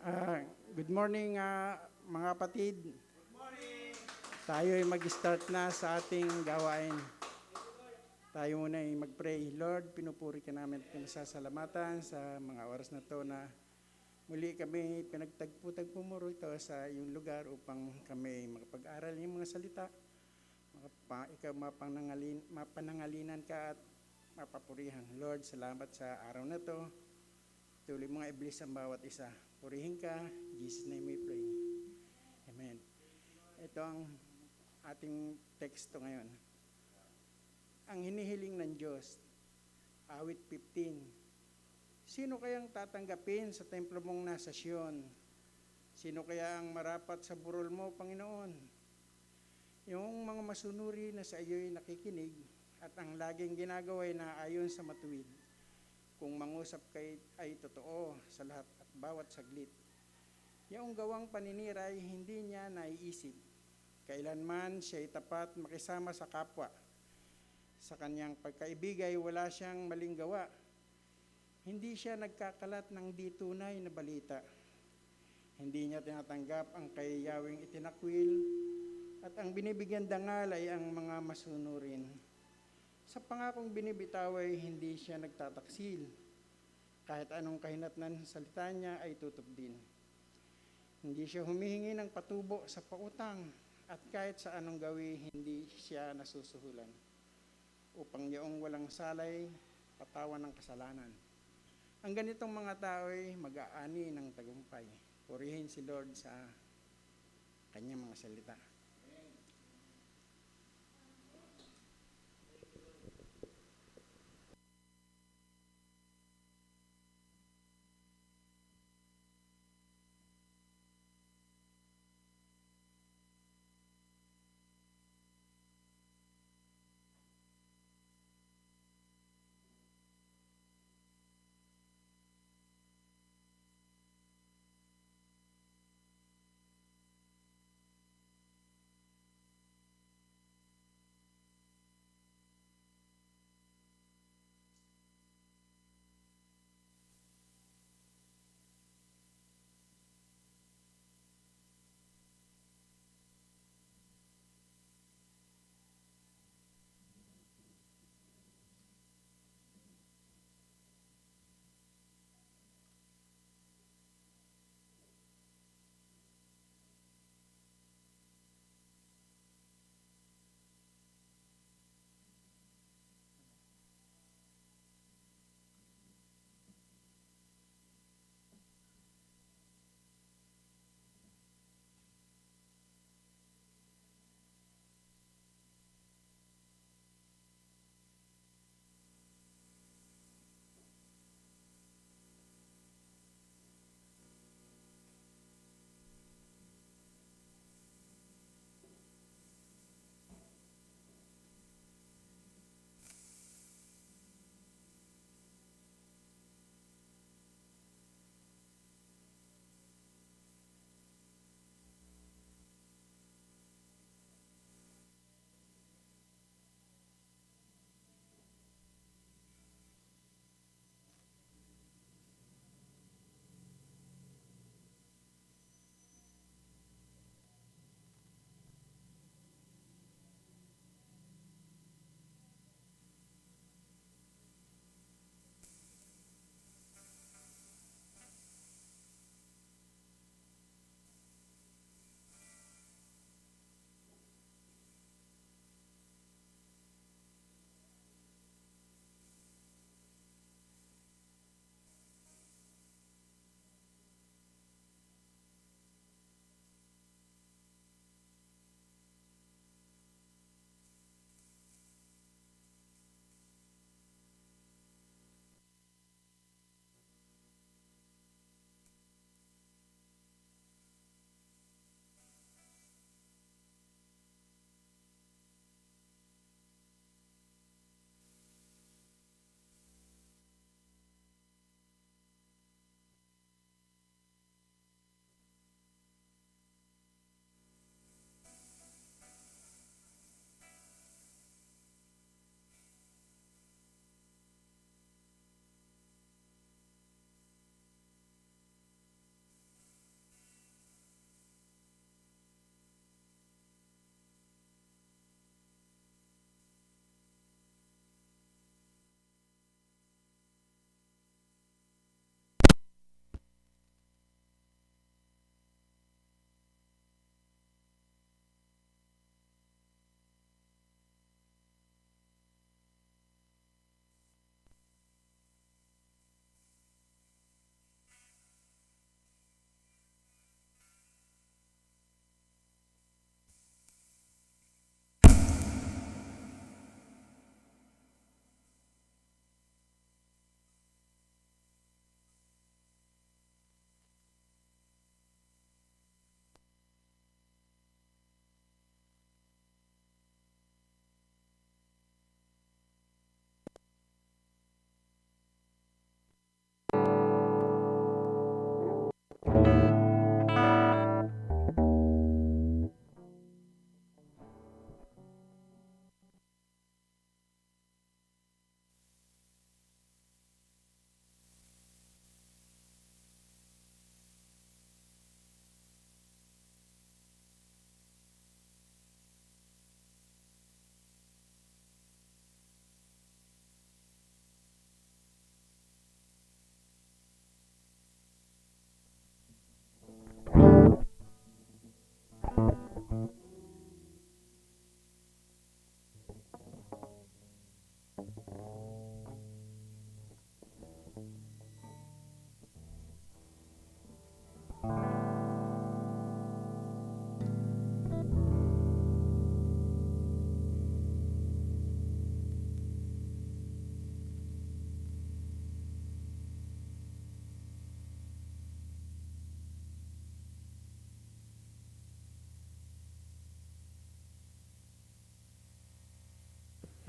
Ah, Good morning, mga kapatid. Tayo ay mag-start na sa ating gawain. Tayo muna ay mag-pray. Lord, pinupuri ka namin at pinasasalamatan sa mga oras na to na muli kami pinagtagpo-tagpo mo rito sa iyong lugar upang kami makapag-aral ng mga salita. Ikaw mapanangalinan ka at mapapurihan. Lord, salamat sa araw na to. Tuloy mga iblis ang bawat isa. Purihin ka. In Jesus' name we pray. Amen. Ito ang ating teksto ngayon. Ang hinihiling ng Diyos, awit 15. Sino kayang tatanggapin sa templo mong nasa Sion? Sino kaya ang marapat sa burol mo, Panginoon? Yung mga masunuri na sa iyo'y nakikinig at ang laging ginagawa ay naayon sa matuwid. Kung mangusap kay ay totoo sa lahat at bawat saglit. Yung gawang paninira ay hindi niya naiisip. Kailanman siya ay tapat makisama sa kapwa. Sa kanyang pagkaibigay wala siyang maling gawa. Hindi siya nagkakalat ng di tunay na balita. Hindi niya tinatanggap ang kay Yahweh itinakwil at ang binibigyan dangal ay ang mga masunurin. Sa pangakong binibitaw ay hindi siya nagtataksil. Kahit anong kahinatnan sa salita niya ay tutup din. Hindi siya humihingi ng patubo sa pautang at kahit sa anong gawi hindi siya nasusuhulan. Upang yaong walang salay, patawan ng kasalanan. Ang ganitong mga tao ay mag-aani ng tagumpay. Purihin si Lord sa kanyang mga salita.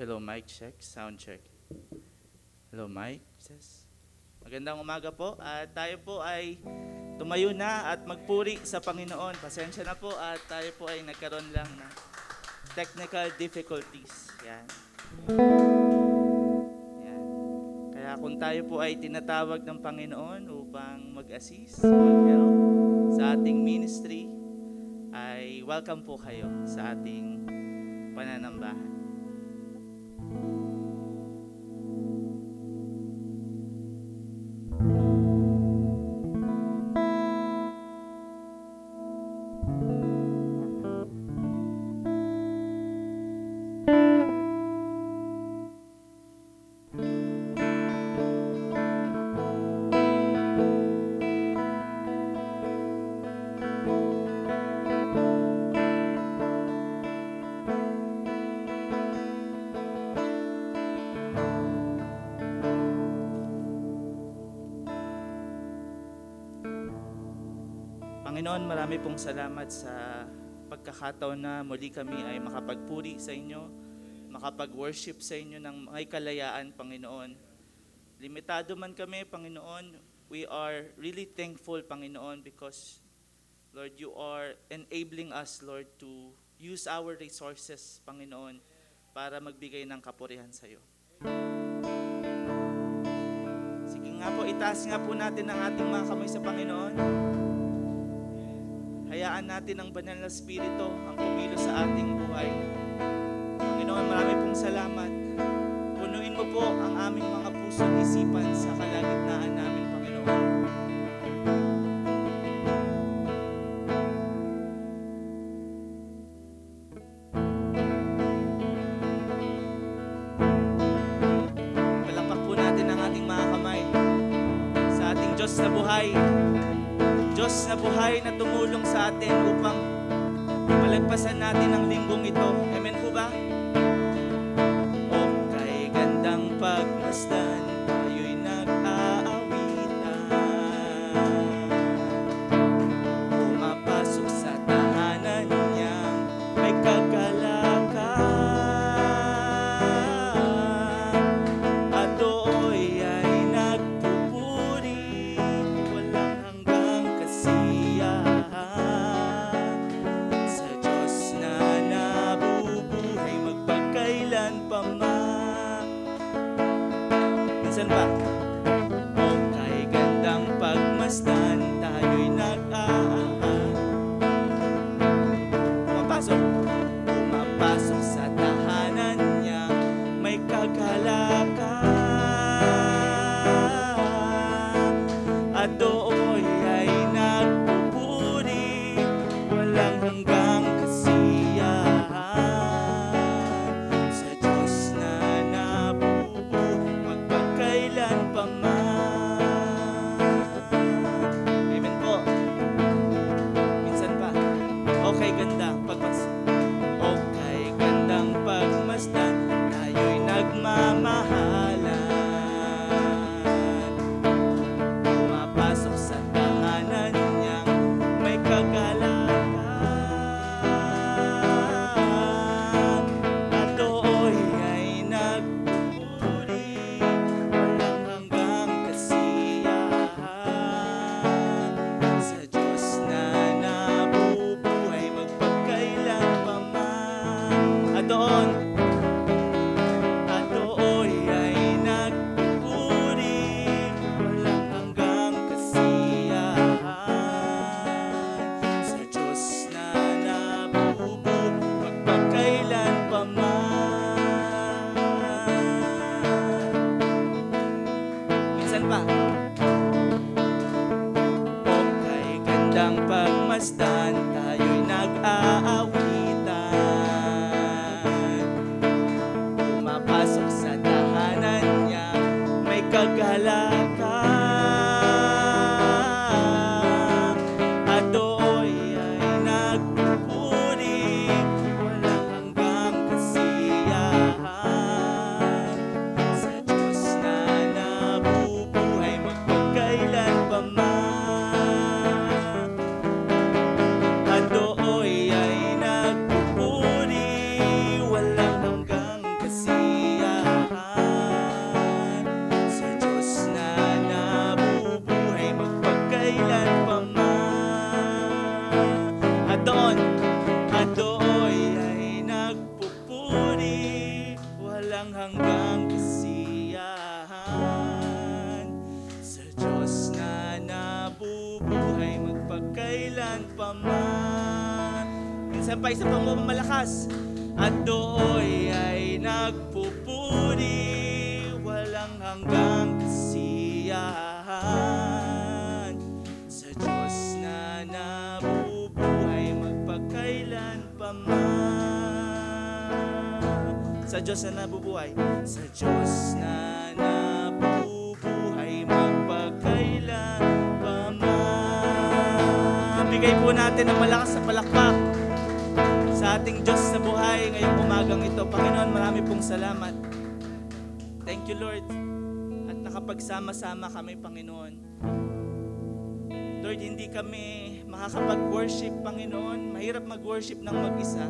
Hello, mic check, sound check. Hello, mic. Yes. Magandang umaga po. At tayo po ay tumayo na at magpuri sa Panginoon. Pasensya na po at tayo po ay nagkaroon lang ng technical difficulties. Yan. Yan. Kaya kung tayo po ay tinatawag ng Panginoon upang mag-assist, mag-help sa ating ministry, ay welcome po kayo sa ating pananambahan. Panginoon, marami pong salamat sa pagkakataon na muli kami ay makapagpuri sa inyo, makapag-worship sa inyo ng may kalayaan, Panginoon. Limitado man kami, Panginoon, we are really thankful, Panginoon, because, Lord, you are enabling us, Lord, to use our resources, Panginoon, para magbigay ng kapurihan sa iyo. Sige nga po, itaas nga po natin ang ating mga kamay sa Panginoon. Hayaan natin ang banal na Espiritu ang kumilos sa ating buhay. Panginoon, marami pong salamat. Punuin mo po ang aming mga puso at isipan sa kalagitnaan namin, Panginoon. Palakpak po natin ang ating mga kamay sa ating Diyos na buhay. Diyos na buhay na tumulong sa atin upang malagpasan natin ang linggong ito. Amen po ba? O kay gandang pagmasdan, tayo'y nag-aawitan. Pumapasok sa tahanan niyang may kagalakan. At do'y ay nagpupuri, walang hanggang kasiyahan. Sa Diyos na nabubuhay magpagkailan pa man. Minsan ba? O kay gandang pagmasdan, tayo'y nag-aahan. Pumapasok sa tahanan niya, may kagalakan. At do'y ay nagpupuri, walang hanggang kasiyahan. Sa Diyos na nabubuhay magpagkailan pa man. Amen po. Minsan pa. Okay, ganda. Okay, gandang pagmasdan, tayo'y nagmamahalan. Pumapasok sa tahanan niyang may kagalakan. At do'y ay nagpupuri, walang hanggang kasiyahan. Sa Diyos na nabubuhay magpagkailan pa man. At do'y ay nagpupuri, walang hanggang kasiyahan. Sa Diyos na nabubuhay magpagkailan pa man. Minsan pa. O kay gandang pagmasdan, tayo'y nag-aawitan. Pumapasok sa tahanan niya, may kagalakan. At do'y ay nagpupuri, walang hanggang kasiyahan. Sa Diyos na nabubuhay magpagkailan pa man. nabubuhay magpagkailan pa man. Minsan pa, isa pang malakas. At dooy ay nagpupuri, walang hanggang kasiyahan. Sa Diyos na nabubuhay magpagkailan pa man. Sa Diyos na nabubuhay, sa Diyos na nabubuhay magpagkailan pa man. Bigay po natin ang malakas na palakpak sa ating Diyos na buhay ngayong umagang ito. Panginoon, marami pong salamat. Thank you, Lord. At nakapagsama-sama kami, Panginoon. Lord, hindi kami makakapag-worship, Panginoon. Mahirap mag-worship ng mag-isa.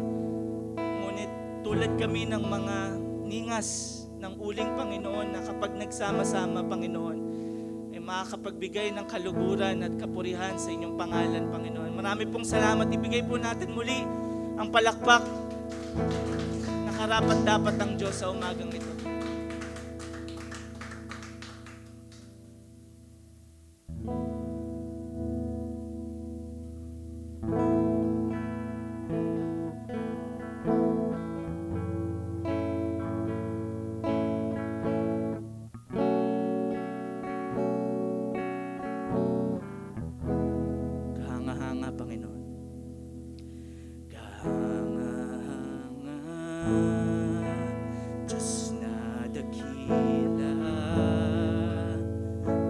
Ngunit tulad kami ng mga ningas ng uling, Panginoon, na kapag nagsama-sama, Panginoon, ay makakapagbigay ng kaluguran at kapurihan sa inyong pangalan, Panginoon. Marami pong salamat. Ibigay po natin muli ang palakpak na karapat-dapat ang Diyos sa umagang ito. Kahanga-hanga, Panginoon. Diyos na dakila,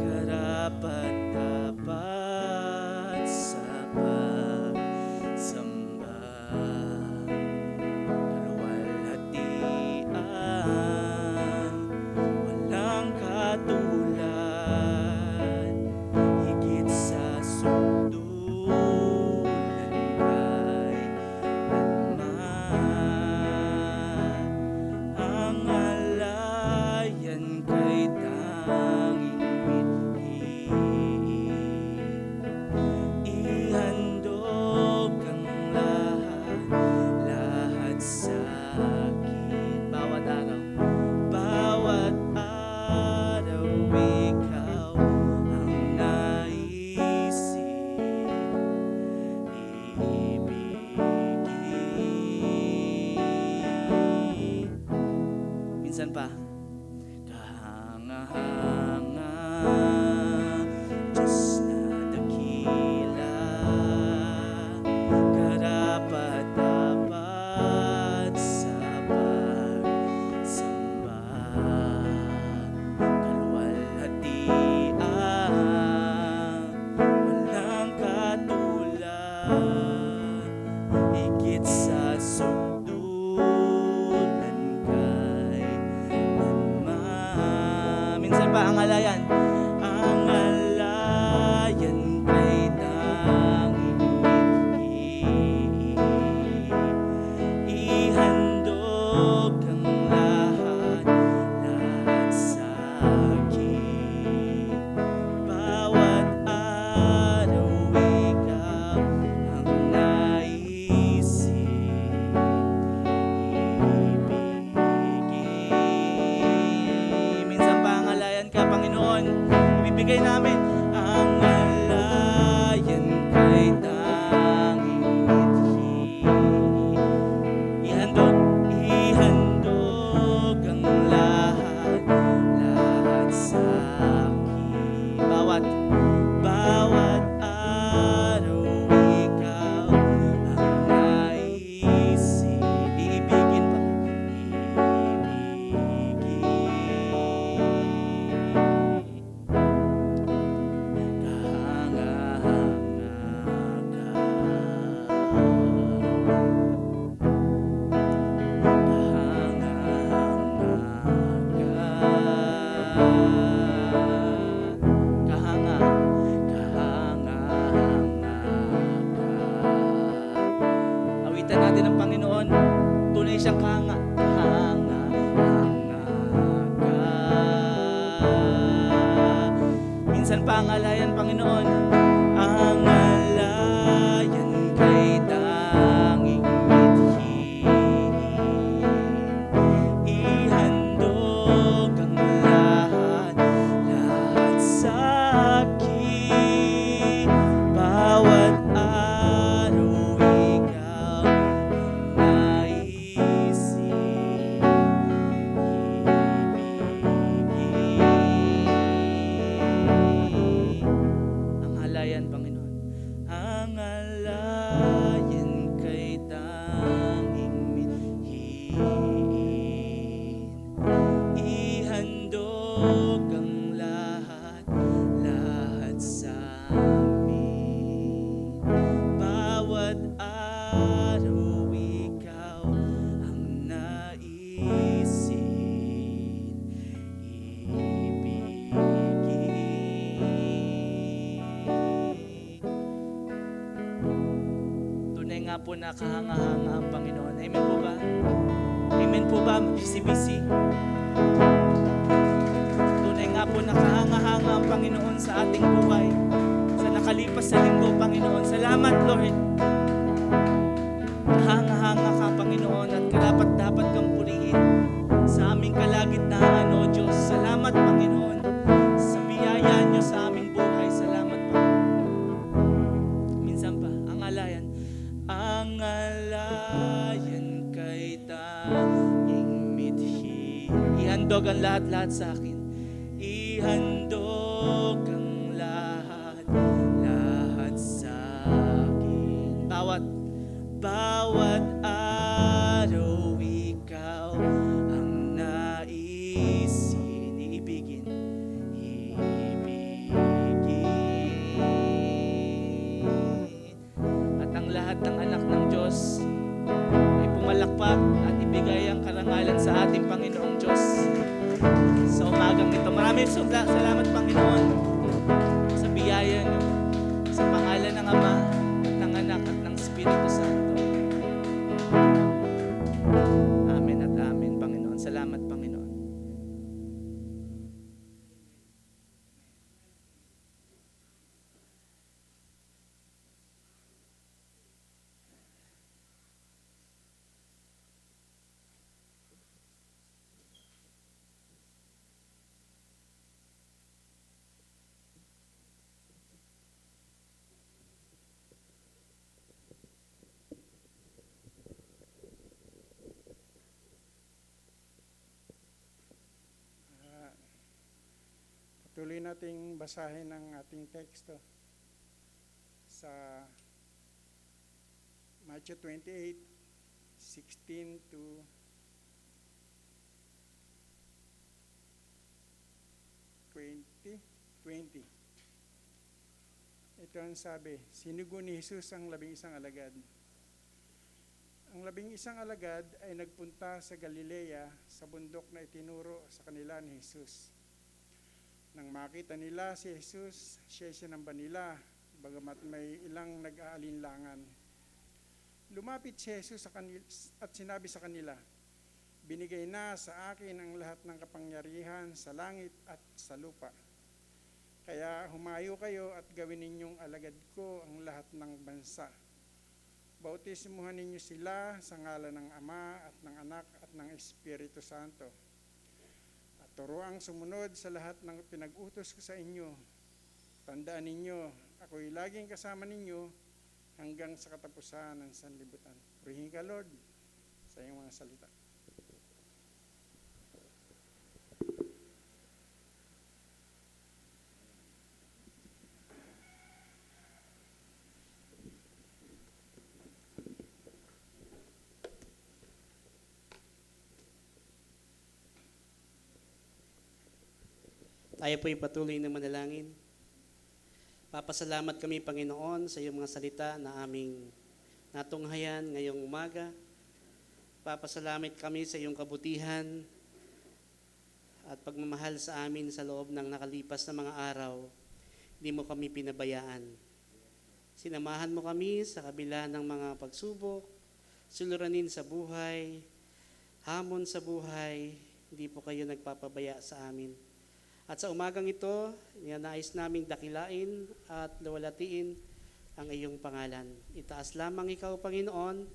karapat-dapat sa pagsamba, kaluwalhatian, walang katulad, higit sa sundulan kay ang alayan kay tanging mithi. Ihandog ang lahat sa akin. Bawat araw ikaw ang naisip ibigin. Minsan pa, kahanga-hanga, Diyos na dakila, karapat-dapat sa pagsamba, kaluwalhatian, walang katulad, higit sa sundulan kay minsan pa ang alayan kay tanging mithi. Ihandog ang lahat sa akin. Bawat araw ikaw ang naisip ibigin. Minsan pa ang alayan ka, Panginoon, ibibigay namin ang alayan kay tanging mithi. Ihandog ang lahat sa akin. Bawat araw ikaw ang naisip ibigin, awitan natin ang Panginoon. Tunay siyang kahanga. Minsan pa ang alayan, Panginoon, ang alayan kay tanging mithi. Ihandog ang lahat sa akin. alayan, Panginoon. Ang alayan kay tanging mithiin, ihandog ang lahat, lahat sa amin. Bawat araw ikaw ang naisin, ibigin. Tunay nga po na kahanga-hanga ang Panginoon. Amen po ba? Amen po ba, busy-busy? Tunay nga po na kahanga-hanga ang Panginoon sa ating buhay, sa nakalipas sa linggo, Panginoon. Salamat, Lord. Kahanga-hanga ka, Panginoon, at karapat-dapat kang purihin sa aming kalagitnaan, O Diyos. Salamat, Panginoon, sa biyaya niyo sa aming buhay. Salamat, Panginoon. Minsan pa, ang alayan. Ang alayan kay tanging mithi. Ihandog ang lahat-lahat sa akin. Ihandog ang lahat sa akin. Bawat araw ikaw ang naisin, ibigin. At ang lahat ng anak ng Diyos ay pumalakpak at ibigay ang karangalan sa ating Panginoong Diyos sa umagang ito. Maraming salamat, Panginoon, sa biyaya niyo, sa pangalan ng Ama, ng Anak at ng Espiritu Santo. Amen at amen, Panginoon. Salamat, Panginoon. Tuloy nating basahin ang ating teksto sa Matthew 28:16 to 20. Ito ang sabi, sinugo ni Jesus ang 11 alagad. Ang 11 alagad ay nagpunta sa Galilea sa bundok na itinuro sa kanila ni Jesus. Nang makita nila si Jesus, siya sinamba nila, bagamat may ilang nag-aalinlangan. Lumapit si Jesus sa kanila at sinabi sa kanila, binigay na sa akin ang lahat ng kapangyarihan sa langit at sa lupa. Kaya humayo kayo at gawin ninyong alagad ko ang lahat ng bansa. Bautismuhan ninyo sila sa ngalan ng Ama at ng Anak at ng Espiritu Santo. Turuang sumunod sa lahat ng pinag-utos ko sa inyo. Tandaan ninyo, ako'y laging kasama ninyo hanggang sa katapusan ng sanlibutan. Purihin ka, Lord, sa iyong mga salita. Tayo po'y patuloy na manalangin. Papasalamat kami, Panginoon, sa iyong mga salita na aming natunghayan ngayong umaga. Papasalamat kami sa iyong kabutihan at pagmamahal sa amin sa loob ng nakalipas na mga araw. Hindi mo kami pinabayaan. Sinamahan mo kami sa kabila ng mga pagsubok, suliranin sa buhay, hamon sa buhay. Hindi po kayo nagpapabaya sa amin. At sa umagang ito, nais naming dakilain at luwalatiin ang iyong pangalan. Itaas lamang ikaw, Panginoon,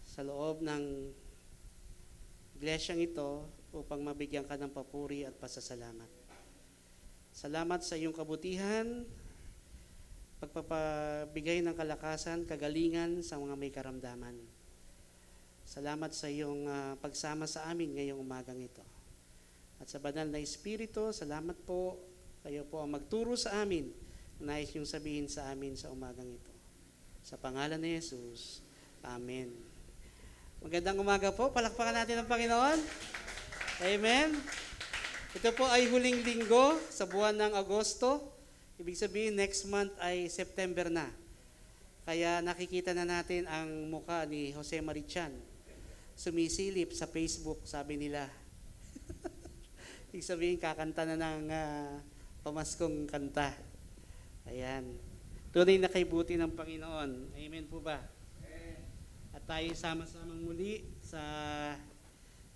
sa loob ng iglesyang ito upang mabigyan ka ng papuri at pasasalamat. Salamat sa iyong kabutihan, pagpapabigay ng kalakasan, kagalingan sa mga may karamdaman. Salamat sa iyong pagsama sa amin ngayong umagang ito. At sa banal na Espiritu, salamat po, kayo po ang magturo sa amin nais niyong sabihin sa amin sa umagang ito. Sa pangalan ni Jesus, Amen. Magandang umaga po. Palakpakan natin ang Panginoon. Amen. Ito po ay huling linggo sa buwan ng Agosto. Ibig sabihin, next month ay September na. Kaya nakikita na natin ang muka ni Jose Marichan. Sumisilip sa Facebook, sabi nila. Ibig sabihin, kakanta na ng pamaskong kanta. Ayan. Tunay na kay buti ng Panginoon. Amen po ba? At tayo sama-samang muli sa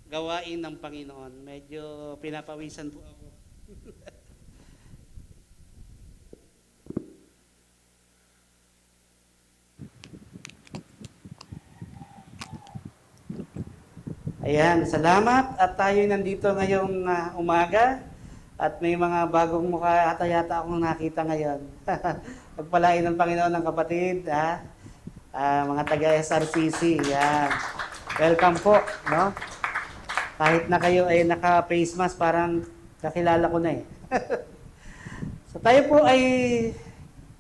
gawain ng Panginoon. Medyo pinapawisan po ako. Ayan, salamat. At tayo nandito ngayong umaga. At may mga bagong mukha ata yata akong nakita ngayon. Pagpalain ng Panginoon ng kapatid, mga taga-SRCC. Yan. Welcome po. No? Kahit na kayo ay naka-face mask, parang kakilala ko na eh. So tayo po ay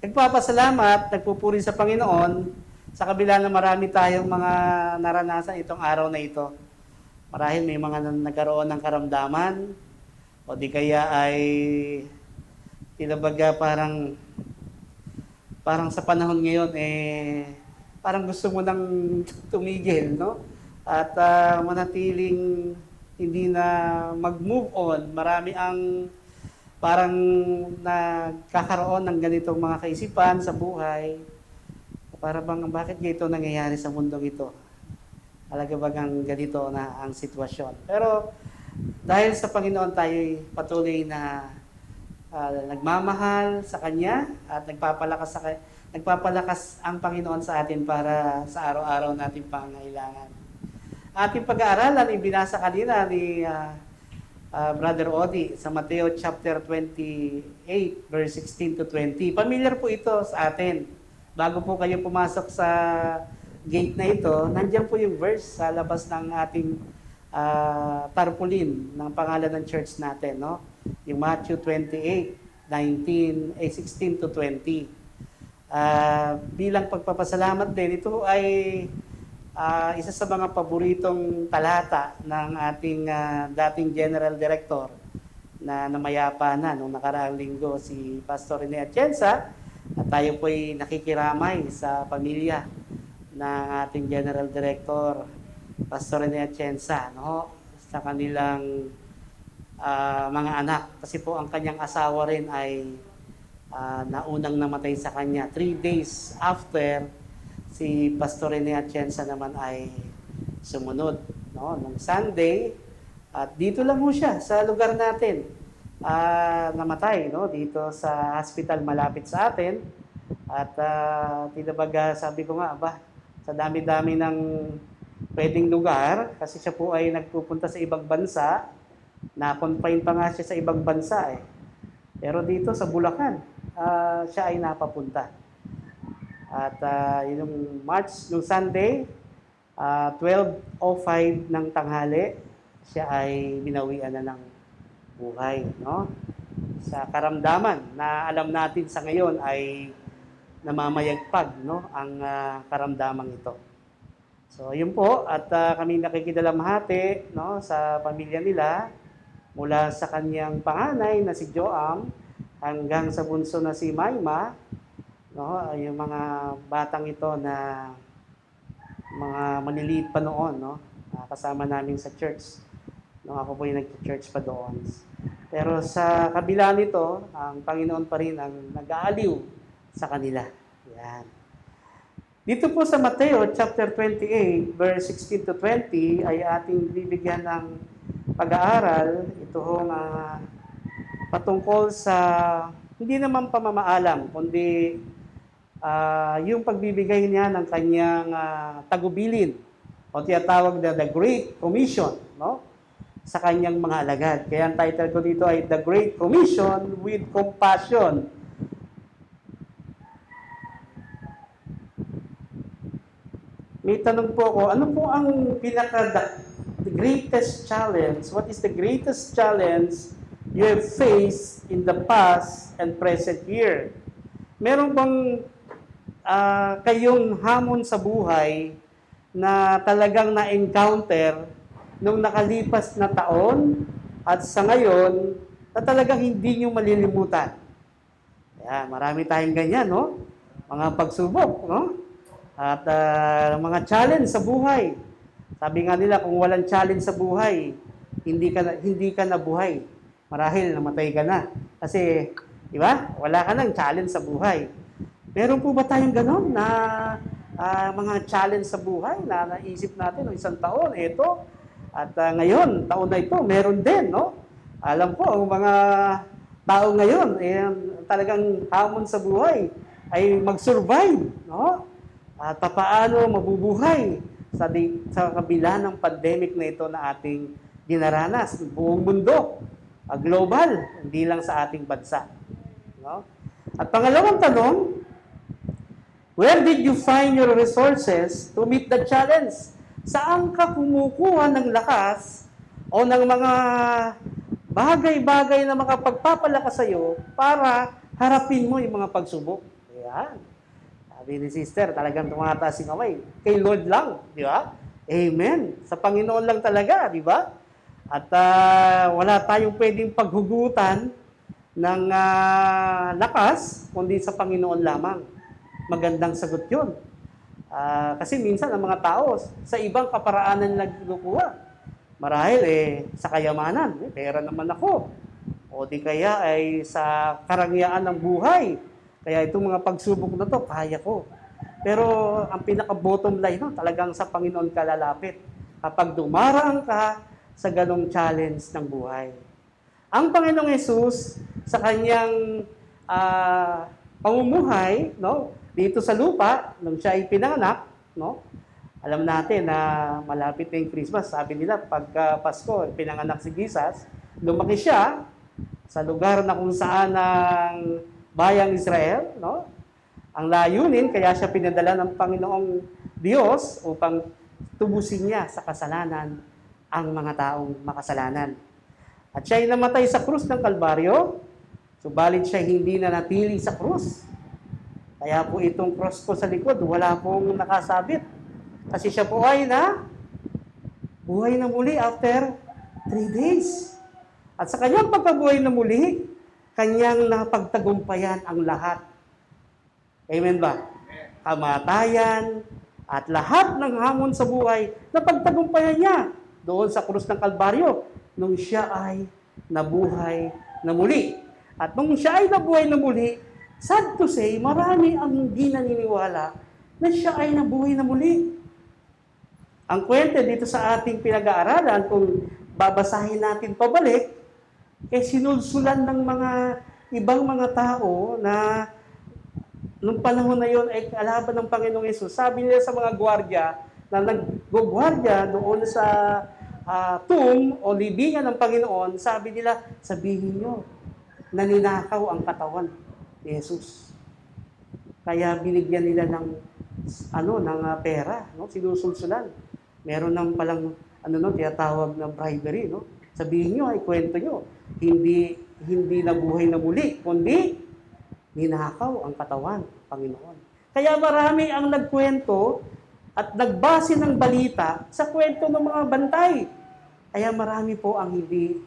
nagpapasalamat, nagpupuri sa Panginoon sa kabila na marami tayong mga naranasan itong araw na ito. Marahil may mga nagkaroon ng karamdaman o di kaya ay tinabaga parang sa panahon ngayon parang gusto mo nang tumigil, no? At manatiling hindi na mag-move on. Marami ang parang nagkakaroon ng ganitong mga kaisipan sa buhay. Para bang bakit ganito nangyayari sa mundong ito? Talaga bagang ganito na ang sitwasyon. Pero dahil sa Panginoon tayo patuloy na nagmamahal sa Kanya at nagpapalakas ang Panginoon sa atin para sa araw-araw nating pangangailangan. Ating pag-aaralan, ibinasa kanina ni Brother Odi sa Mateo chapter 28, verse 16 to 20. Familiar po ito sa atin. Bago po kayo pumasok sa gate na ito, nandiyan po yung verse sa labas ng ating tarpaulin ng pangalan ng church natin, no? Yung Matthew 28, 16 to 20. Bilang pagpapasalamat din, ito ay isa sa mga paboritong talata ng ating dating General Director na namayapa na nung nakaraang linggo, si Pastor Rene Atienza. At tayo po ay nakikiramay sa pamilya ng ating General Director, Pastor Rene Atienza, no? Sa kanilang mga anak. Kasi po ang kanyang asawa rin ay naunang namatay sa kanya. 3 days after, si Pastor Rene Atienza naman ay sumunod, no? Nung Sunday, at dito lang mo siya sa lugar natin namatay, no? Dito sa hospital malapit sa atin. At tinabaga, sabi ko nga, sa dami-dami ng pwedeng lugar, kasi siya po ay nagpupunta sa ibang bansa, na-confine pa nga siya sa ibang bansa eh. Pero dito sa Bulacan, siya ay napapunta. At yung Sunday, 12:05 ng tanghali, siya ay binawian na ng buhay, no? Sa karamdaman na alam natin sa ngayon ay namamayagpag, no, ang karamdamang ito. So, yun po, at kami nakikidalamhati, no, sa pamilya nila mula sa kanyang panganay na si Joam hanggang sa bunso na si Maima, no, yung mga batang ito na mga maliliit pa noon, no, kasama namin sa church. No, ako po yung nag-church pa doon. Pero sa kabila nito, ang Panginoon pa rin ang nag-aaliw sa kanila. Yan. Dito po sa Mateo chapter 28, verse 16 to 20 ay ating bibigyan ng pag-aaral. Ito hong patungkol sa hindi naman pamamaalam, kundi yung pagbibigay niya ng kanyang tagubilin o tinatawag na The Great Commission, no? Sa kanyang mga alagad. Kaya ang title ko dito ay The Great Commission with Compassion. May tanong po ako, ano po ang the greatest challenge? What is the greatest challenge you have faced in the past and present year? meron bang kayong hamon sa buhay na talagang na-encounter nung nakalipas na taon at sa ngayon na talagang hindi nyo malilimutan? Yan, marami tayong ganyan, no? Mga pagsubok, no? At mga challenge sa buhay. Sabi nga nila, kung walang challenge sa buhay, hindi ka na buhay. Marahil namatay ka na. Kasi, di ba? Wala ka nang challenge sa buhay. Meron po ba tayong ganon na mga challenge sa buhay na naisip natin ng isang taon, ito, at ngayon, taon na ito, meron din, no? Alam ko, ang mga tao ngayon, talagang hamon sa buhay ay mag-survive, no? At paano mabubuhay sa kabila ng pandemic na ito na ating dinaranas, buong mundo, global, hindi lang sa ating bansa. No? At pangalawang tanong, where did you find your resources to meet the challenge? Saan ka kumukuha ng lakas o ng mga bagay-bagay na makapagpapalakas sa iyo para harapin mo yung mga pagsubok? Ayan. Sabi ni sister, talagang tumataas yung kamay. Kay Lord lang, di ba? Amen. Sa Panginoon lang talaga, di ba? At wala tayong pwedeng paghugutan ng lakas, kundi sa Panginoon lamang. Magandang sagot yun. Kasi minsan ang mga tao sa ibang kaparaanan nagkukuha. Marahil sa kayamanan, pera naman ako. O di kaya ay sa karangyaan ng buhay. Kaya itong mga pagsubok na to, kaya ko. Pero ang pinaka-bottom line, no, talagang sa Panginoon ka lalapit. Kapag dumaraan ka sa ganong challenge ng buhay. Ang Panginoong Yesus, sa kanyang pamumuhay, no, dito sa lupa, nung siya ay pinanganak, no, alam natin na malapit na yung Christmas. Sabi nila, pagka Pasko, pinanganak si Jesus, lumaki siya sa lugar na kung saan ang bayang Israel, no? Ang layunin, kaya siya pinadala ng Panginoong Diyos upang tubusin niya sa kasalanan ang mga taong makasalanan. At siya ay namatay sa krus ng Kalbaryo, subalit siya hindi na natili sa krus. Kaya po itong cross ko sa likod, wala pong nakasabit. Kasi siya po ay buhay na muli after 3 days. At sa kanyang pagkabuhay na muli, kanyang napagtagumpayan ang lahat. Amen ba? Kamatayan at lahat ng hamon sa buhay, napagtagumpayan niya doon sa krus ng Kalbaryo nung siya ay nabuhay na muli. At nung siya ay nabuhay na muli, sad to say, marami ang hindi naniniwala na siya ay nabuhay na muli. Ang kwento dito sa ating pinag-aaralan, kung babasahin natin pabalik, sinulsulan ng mga ibang mga tao na nung panahon na yon ay kalaban ng Panginoong Yesus. Sabi nila sa mga gwardiya na nag-gwardiya doon sa tomb o libingan ng Panginoon, sabi nila, sabihin nyo, naninakaw ang katawan ni Jesus. Kaya binigyan nila ng pera, no? Sinusulsulan. Meron nang palang tinatawag na bribery, no? Sabihin nyo, ay kwento nyo, hindi nabuhay na muli, kundi ninakaw ang katawan, Panginoon. Kaya marami ang nagkwento at nagbase ng balita sa kwento ng mga bantay. Kaya marami po ang hindi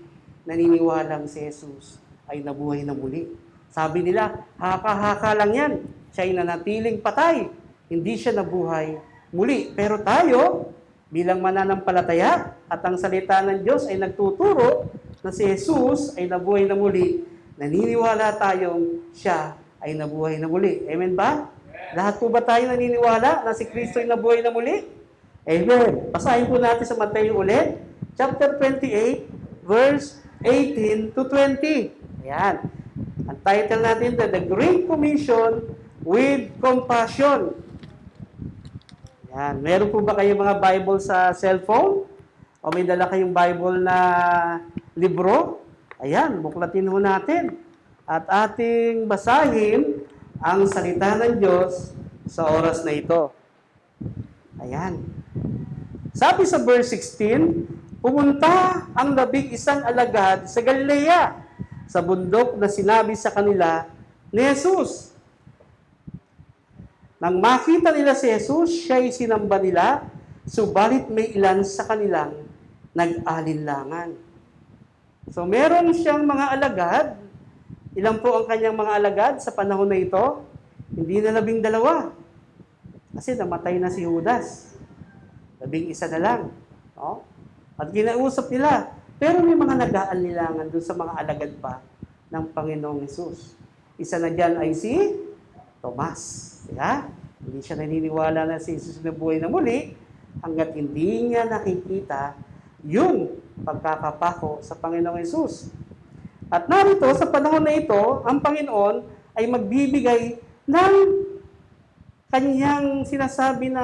naniniwalang si Jesus ay nabuhay na muli. Sabi nila, haka-haka lang yan. Siya ay nanatiling patay. Hindi siya nabuhay muli. Pero tayo, bilang mananampalataya at ang salita ng Diyos ay nagtuturo na si Jesus ay nabuhay na muli, naniniwala tayong siya ay nabuhay na muli. Amen ba? Lahat po ba tayo naniniwala na si Kristo ay nabuhay na muli? Amen. Basahin po natin sa Mateo ulit, chapter 28, verse 18 to 20. Ayan. Ang title natin, The Great Commission with Compassion. Ayan. Meron po ba kayong mga Bible sa cellphone? O may dala kayong Bible na libro? Ayan, buklatin ho natin. At ating basahin ang salita ng Diyos sa oras na ito. Ayan. Sabi sa verse 16, pumunta ang 11 alagad sa Galilea, sa bundok na sinabi sa kanila ni Jesus. Nang makita nila si Jesus, siya'y sinamba nila, subalit may ilan sa kanilang nag-alinlangan. So meron siyang mga alagad. Ilan po ang kanyang mga alagad sa panahon na ito? Hindi na 12. Kasi namatay na si Judas. 11 na lang. No? At kinausap nila. Pero may mga nag-aalilangan doon sa mga alagad pa ng Panginoong Hesus. Isa na dyan ay si Tomas. Diba? Hindi siya naniniwala na si Jesus na buhay na muli hanggat hindi niya nakikita yung pagkakapako sa Panginoong Hesus. At narito, sa panahon na ito, ang Panginoon ay magbibigay ng kanyang sinasabi na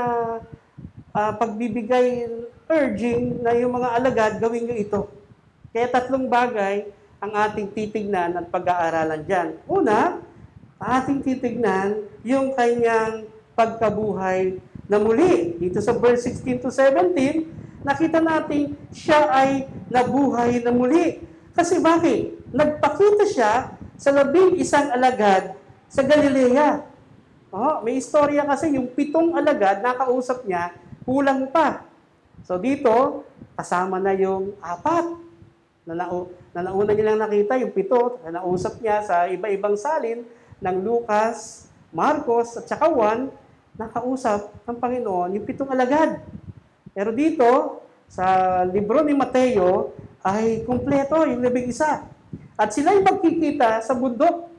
pagbibigay, urging na yung mga alagad, gawin nyo ito. Kaya 3 bagay ang ating titignan at pag-aaralan dyan. Una, ating titignan yung kanyang pagkabuhay na muli. Dito sa verse 16 to 17, nakita natin siya ay nabuhay na muli. Kasi bakit? Nagpakita siya sa 11 alagad sa Galilea. May istorya kasi yung 7 alagad nakausap niya, kulang pa. So dito, kasama na yung 4 na nauna nilang nakita, yung 7 na nausap niya sa iba-ibang salin ng Lucas, Marcos, at saka Juan, nakausap ng Panginoon yung 7 alagad. Pero dito, sa libro ni Mateo, ay kumpleto yung 11. At sila'y magkikita sa bundok.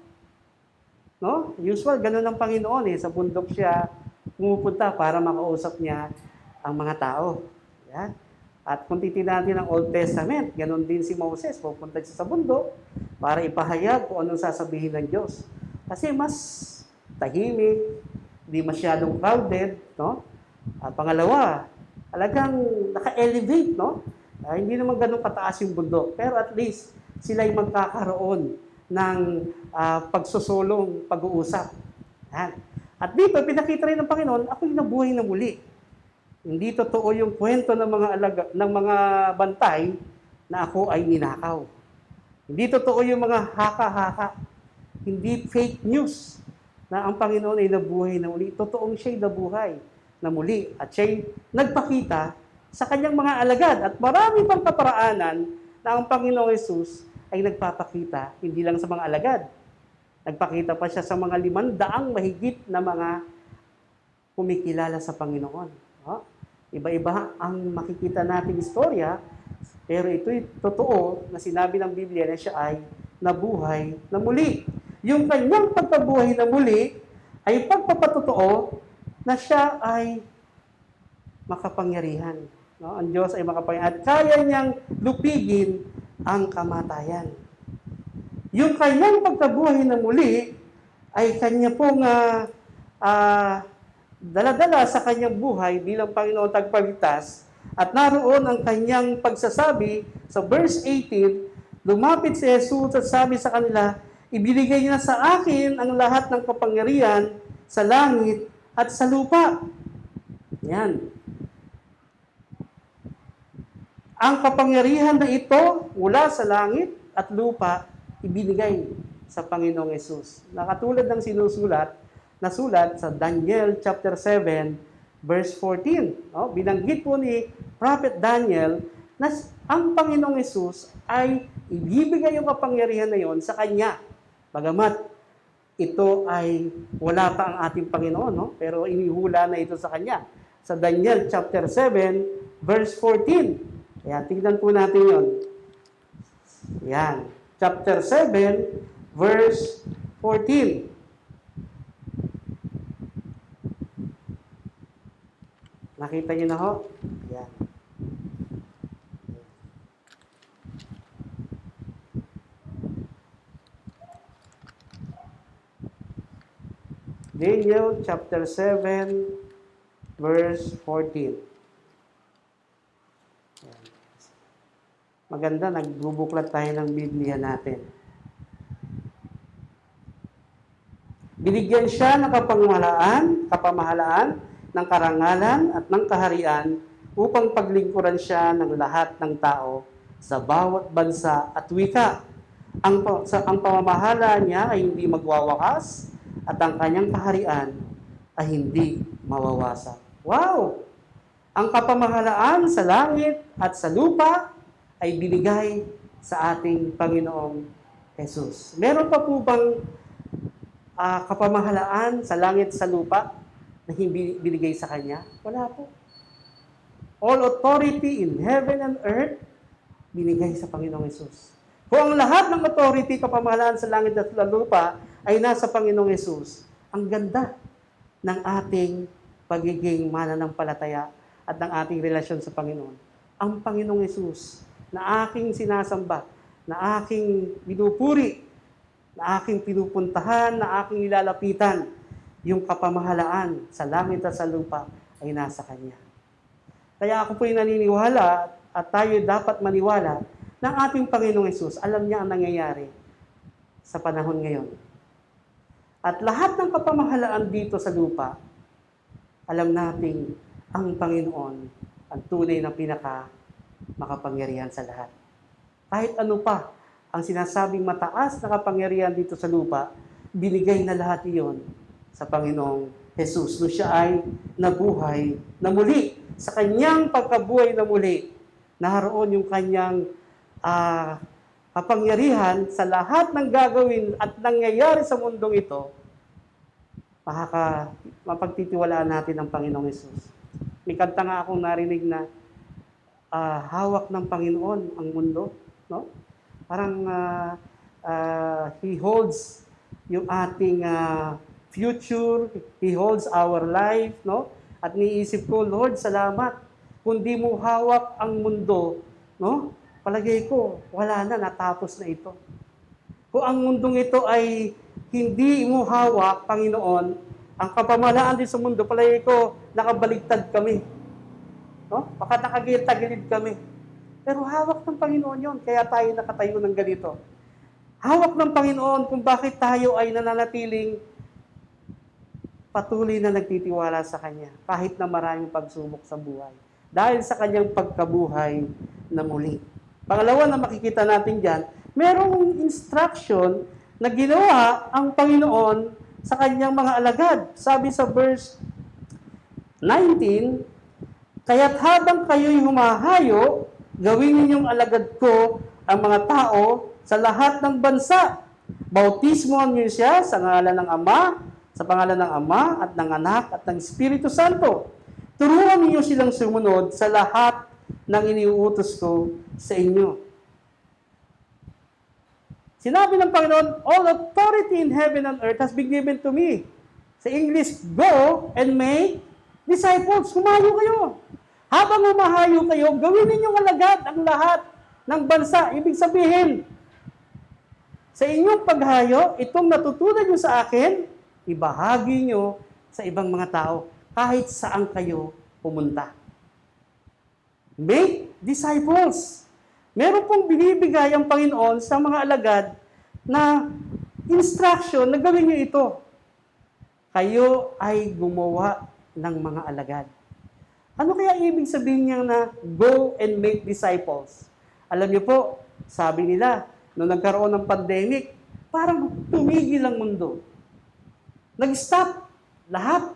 No? Usual, ganun ang Panginoon sa bundok siya pumupunta para makausap niya ang mga tao. Yan. At kung titignan natin ang Old Testament, ganun din si Moses, pupunta siya sa bundok para ipahayag kung anong sasabihin ng Diyos. Kasi mas tahimik, hindi masyadong crowded, no? At pangalawa, talagang naka-elevate, no? Hindi naman ganun kataas yung bundok, pero at least sila'y magkakaroon ng pagsusulong, pag-uusap. Yan. At dito, pinakita rin ng Panginoon, ako'y nabuhay na muli. Hindi totoo yung kwento ng mga bantay na ako ay ninakaw. Hindi totoo yung mga haka-haka. Hindi fake news na ang Panginoon ay nabuhay na muli. Totoong siya'y nabuhay na muli. At siya'y nagpakita sa kanyang mga alagad. At marami pang kaparaanan na ang Panginoong Hesus ay nagpapakita, hindi lang sa mga alagad. Nagpakita pa siya sa mga 500 mahigit na mga kumikilala sa Panginoon. Iba-iba ang makikita nating istorya, pero ito'y totoo na sinabi ng Biblia na siya ay nabuhay na muli. Yung kanyang pagkabuhay na muli ay pagpapatotoo na siya ay makapangyarihan. No? Ang Diyos ay makapangyarihan at kaya niyang lupigin ang kamatayan. Yung kanyang pagkabuhay na muli ay kanya pong dala-dala sa kanyang buhay bilang Panginoon Tagapagligtas. At naroon ang kanyang pagsasabi sa verse 18, lumapit si Jesus at sabi sa kanila, ibinigay niya sa akin ang lahat ng kapangyarihan sa langit at sa lupa. Yan. Ang kapangyarihan na ito mula sa langit at lupa, ibinigay sa Panginoong Hesus. Nakatulad ng nasulat sa Daniel chapter 7, verse 14. No? Binanggit po ni Prophet Daniel na ang Panginoong Hesus ay ibibigay yung kapangyarihan na yon sa Kanya. Bagamat ito ay wala pa ang ating Panginoon, no? Pero inihula na ito sa Kanya. Sa Daniel chapter 7, verse 14. Ayan, tingnan po natin yon. Ayan. Chapter 7, verse 14. Nakita niyo na ho? Ayan. Daniel chapter 7, verse 14. Ayan. Maganda, nagbubuklat tayo ng Biblia natin. Binigyan siya ng kapamahalaan, ng karangalan at ng kaharian upang paglingkuran siya ng lahat ng tao sa bawat bansa at wika. Ang pamamahala niya ay hindi magwawakas at ang kanyang kaharian ay hindi mawawasak. Wow! Ang kapamahalaan sa langit at sa lupa ay binigay sa ating Panginoong Jesus. Meron pa po bang kapamahalaan sa langit at sa lupa na hindi binigay sa Kanya? Wala po. All authority in heaven and earth, binigay sa Panginoong Jesus. Kung ang lahat ng authority, kapamahalaan sa langit at sa lupa ay nasa Panginoong Jesus, ang ganda ng ating pagiging mananampalataya at ng ating relasyon sa Panginoon. Ang Panginoong Jesus na aking sinasamba, na aking binupuri, na aking pinupuntahan, na aking nilalapitan, yung kapamahalaan sa langit at sa lupa ay nasa Kanya. Kaya ako po'y naniniwala at tayo dapat maniwala ng ating Panginoong Jesus. Alam niya ang nangyayari sa panahon ngayon. At lahat ng kapamahalaan dito sa lupa, alam nating ang Panginoon ang tunay na makapangyarihan sa lahat. Kahit ano pa ang sinasabing mataas na kapangyarihan dito sa lupa, binigay na lahat iyon sa Panginoong Jesus. Nung siya ay nabuhay na muli, sa kanyang pagkabuhay na muli, naroon yung kanyang kapangyarihan sa lahat ng gagawin at nangyayari sa mundong ito, mapagtitiwalaan natin ang Panginoong Jesus. May kanta nga akong narinig na hawak ng Panginoon ang mundo, no? Parang He holds yung ating future, He holds our life, no? At niisip ko, Lord, salamat. Kung di mo hawak ang mundo, no? Palagay ko, wala na, natapos na ito. Kung ang mundong ito ay hindi mo hawak, Panginoon, ang kapamahalaan din sa mundo, palagay ko, nakabaligtad kami. No? Baka nakagilid kami. Pero hawak ng Panginoon yon, kaya tayo nakatayo ng ganito. Hawak ng Panginoon kung bakit tayo ay nananatiling patuloy na nagtitiwala sa Kanya, kahit na maraming pagsubok sa buhay. Dahil sa Kanyang pagkabuhay na muli. Pangalawa na makikita natin dyan, merong instruction na ginawa ang Panginoon sa Kanyang mga alagad. Sabi sa verse 19, kaya't habang kayo'y humahayo, gawin ninyong alagad ko ang mga tao sa lahat ng bansa. Bautismohan niyo siya sa ngalan ng Ama, sa pangalan ng Ama at ng Anak at ng Espiritu Santo. Turuan niyo silang sumunod sa lahat ng iniuutos ko sa inyo. Sinabi ng Panginoon, all authority in heaven and earth has been given to me. Sa English, go and make disciples. Humayo kayo. Habang humahayo kayo, gawin ninyong alagad ang lahat ng bansa. Ibig sabihin, sa inyong paghayo, itong natutunan nyo sa akin, ibahagi nyo sa ibang mga tao kahit saan kayo pumunta. Make disciples. Meron pong binibigay ang Panginoon sa mga alagad na instruction na gawin nyo ito. Kayo ay gumawa ng mga alagad. Ano kaya ibig sabihin niya na go and make disciples? Alam niyo po, sabi nila, nung nagkaroon ng pandemic, parang tumigil ang mundo. Nag-stop lahat.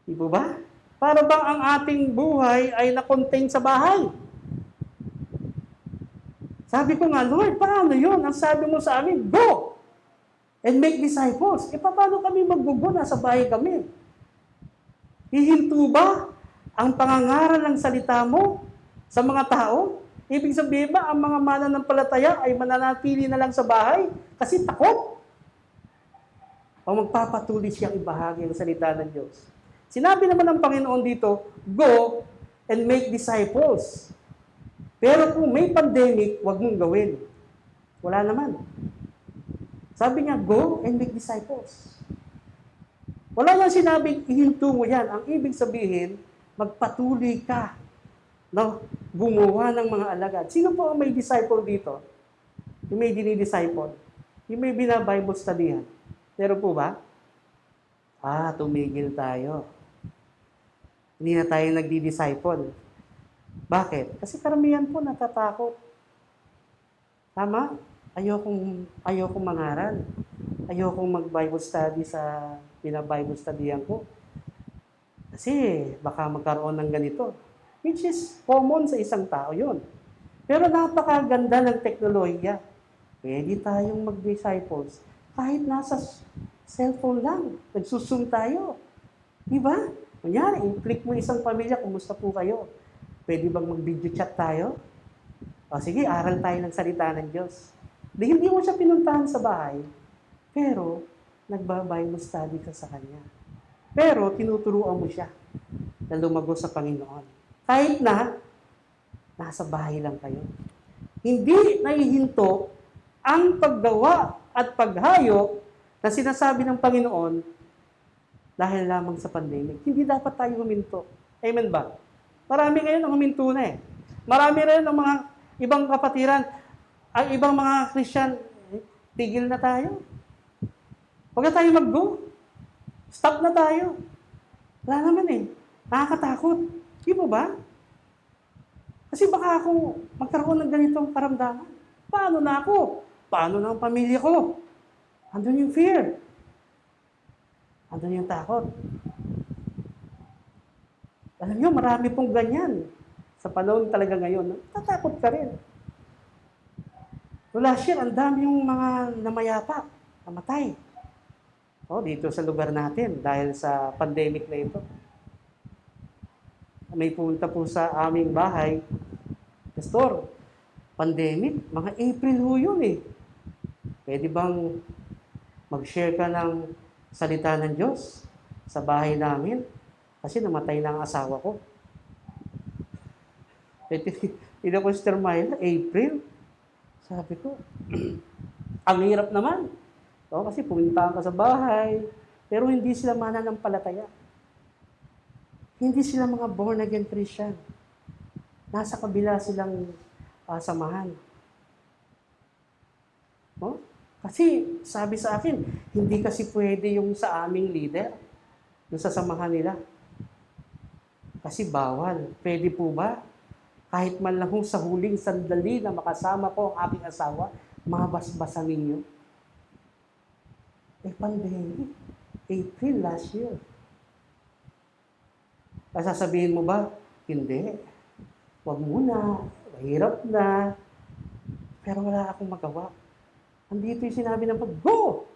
Di po ba? Para bang ang ating buhay ay na-contain sa bahay? Sabi ko nga, Lord, paano yun? Ang sabi mo sa amin, go and make disciples. E paano kami maggugo? Nasa bahay kami. Hihinto ba ang pangangaral ng salita mo sa mga tao? Ibig sabihin ba, ang mga mananampalataya ay mananatili na lang sa bahay kasi takot? O magpapatuloy siyang ibahagi ang salita ng Diyos. Sinabi naman ng Panginoon dito, go and make disciples. Pero kung may pandemic, huwag mong gawin. Wala naman. Sabi niya, go and make disciples. Wala nang sinabing, ihinto mo yan. Ang ibig sabihin, magpatuloy ka. No? Gumawa ng mga alagad. Sino po ang may disciple dito? Yung may dinidisciple? Yung may bina-Bible studyhan? Meron po ba? Tumigil tayo. Hindi na tayo nagdi-disciple. Bakit? Kasi karamihan po natatakot. Tama? Ayokong mangaral. ayokong mag-Bible study sa pina-Bible studyan ko. Kasi baka magkaroon ng ganito. Which is common sa isang tao yon. Pero napakaganda ng teknolohiya. Pwede tayong mag-disciples kahit nasa cellphone lang. Nagsusum tayo. Di ba? Kunyari, i-click mo isang pamilya, kumusta po kayo? Pwede bang mag-video chat tayo? O sige, aral tayo ng salita ng Diyos. Hindi mo siya pinuntahan sa bahay, pero nagba-Bible study ka sa kanya. Pero tinuturuan mo siya na lumago sa Panginoon. Kahit na nasa bahay lang kayo. Hindi naihinto ang paggawa at paghayo na sinasabi ng Panginoon dahil lamang sa pandemic. Hindi dapat tayo huminto. Amen ba? Marami ngayon ang huminto na eh. Marami rin ang mga ibang kapatiran, ang ibang mga Christian, tigil na tayo. Huwag na tayo mag-go. Stop na tayo. Wala naman eh. Nakakatakot. Di po ba? Kasi baka ako magkaroon ng ganitong karamdaman. Paano na ako? Paano na ang pamilya ko? Andun yung fear. Andun yung takot. Alam nyo, marami pong ganyan. Sa panahon talaga ngayon, tatakot ka rin. Last year, ang dami yung mga namayapa, namatay. Dito sa lugar natin, dahil sa pandemic na ito. May punta po sa aming bahay, Pastor, pandemic, mga April ho yun eh. Pwede bang mag-share ka ng salita ng Diyos sa bahay namin? Kasi namatay na ang asawa ko. Ito ko, Sister Myla, April. Sabi ko, ang hirap naman. Kasi pumunta ka sa bahay, pero hindi sila mananampalataya. Hindi sila mga born-again Christian. Nasa kabila silang samahan. Kasi sabi sa akin, hindi kasi pwede yung sa aming leader, yung sa samahan nila. Kasi bawal. Pwede po ba? Kahit man lang sa huling sandali na makasama ko ang aking asawa, mabasbasan ninyo. Pandemic. April last year. Sasabihin mo ba? Hindi. Huwag muna. Mahirap na. Pero wala akong magawa. Andito yung sinabi ng go!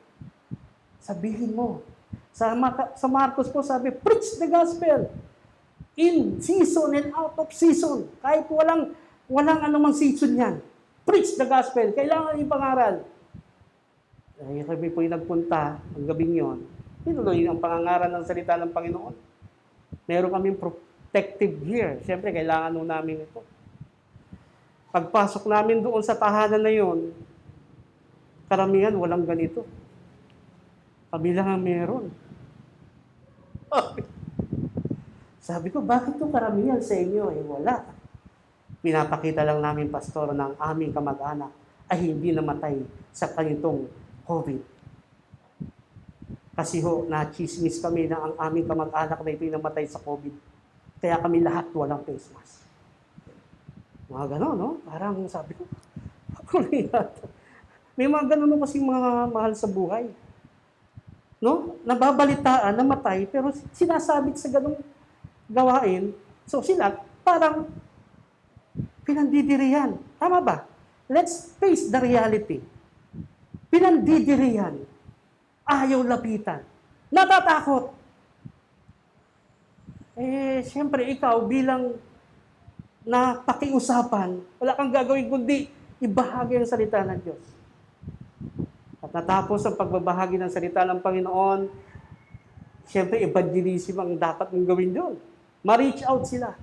Sabihin mo. Sa Marcos po sabi, preach the gospel. In season and out of season. Kahit walang anumang season yan. Preach the gospel. Kailangan ipangaral. Kami po yung nagpunta ang gabing yon. Tinuloy ang pangangaral ng salita ng Panginoon. Meron kaming protective gear. Siyempre, kailangan nung namin ito. Pagpasok namin doon sa tahanan na yon, karamihan walang ganito. Kami lang ang meron. Sabi ko, bakit ito karamihan sa inyo? Wala. Pinapakita lang namin, pastor, ng aming kamag-anak ay hindi namatay sa kanitong COVID. Kasi na-chismis kami na ang aming kamag-anak na ito'y namatay sa COVID. Kaya kami lahat walang face mask. Mga gano'n, no? Parang sabi ko, may mga gano'n kasi mga mahal sa buhay. No? Nababalitaan, namatay, pero sinasabit sa ganong gawain. So sila, parang pinandidirihan. Tama ba? Let's face the reality. Pinandidirihan. Ayaw lapitan. Natatakot. Siyempre ikaw bilang napakiusapan, wala kang gagawin kundi ibahagi ang salita ng Diyos. At natapos ang pagbabahagi ng salita ng Panginoon, siyempre evangelism ang dapat mong gawin doon. Ma-reach out sila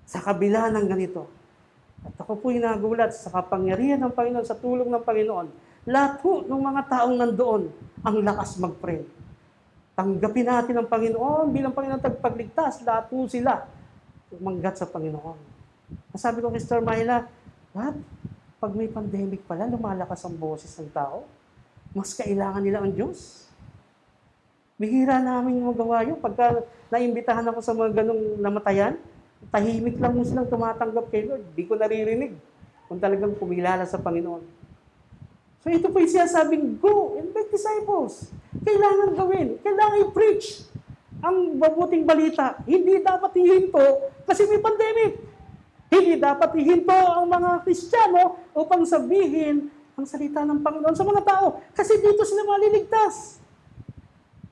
sa kabila ng ganito. At ako po'y nagulat sa kapangyarihan ng Panginoon, sa tulong ng Panginoon. Lahat po ng mga taong nandoon ang lakas mag-pray. Tanggapin natin ang Panginoon bilang Panginoon tagpagligtas. Lahat po sila umanggat sa Panginoon. Sabi ko kay Sister Myla, what? Pag may pandemic pala, lumalakas ang boses ng tao. Mas kailangan nila ang Diyos. Bihira namin magawa yun. Pagka naimbitahan ako sa mga ganong namatayan, tahimik lang mo silang tumatanggap kay Lord. Di ko naririnig kung talagang kumilala sa Panginoon. So ito po yung sinasabing, go and make disciples. Kailangan gawin. Kailangan i-preach ang mabuting balita. Hindi dapat ihinto kasi may pandemic. Hindi dapat ihinto ang mga Kristiyano upang sabihin ang salita ng Panginoon sa mga tao. Kasi dito sila maliligtas.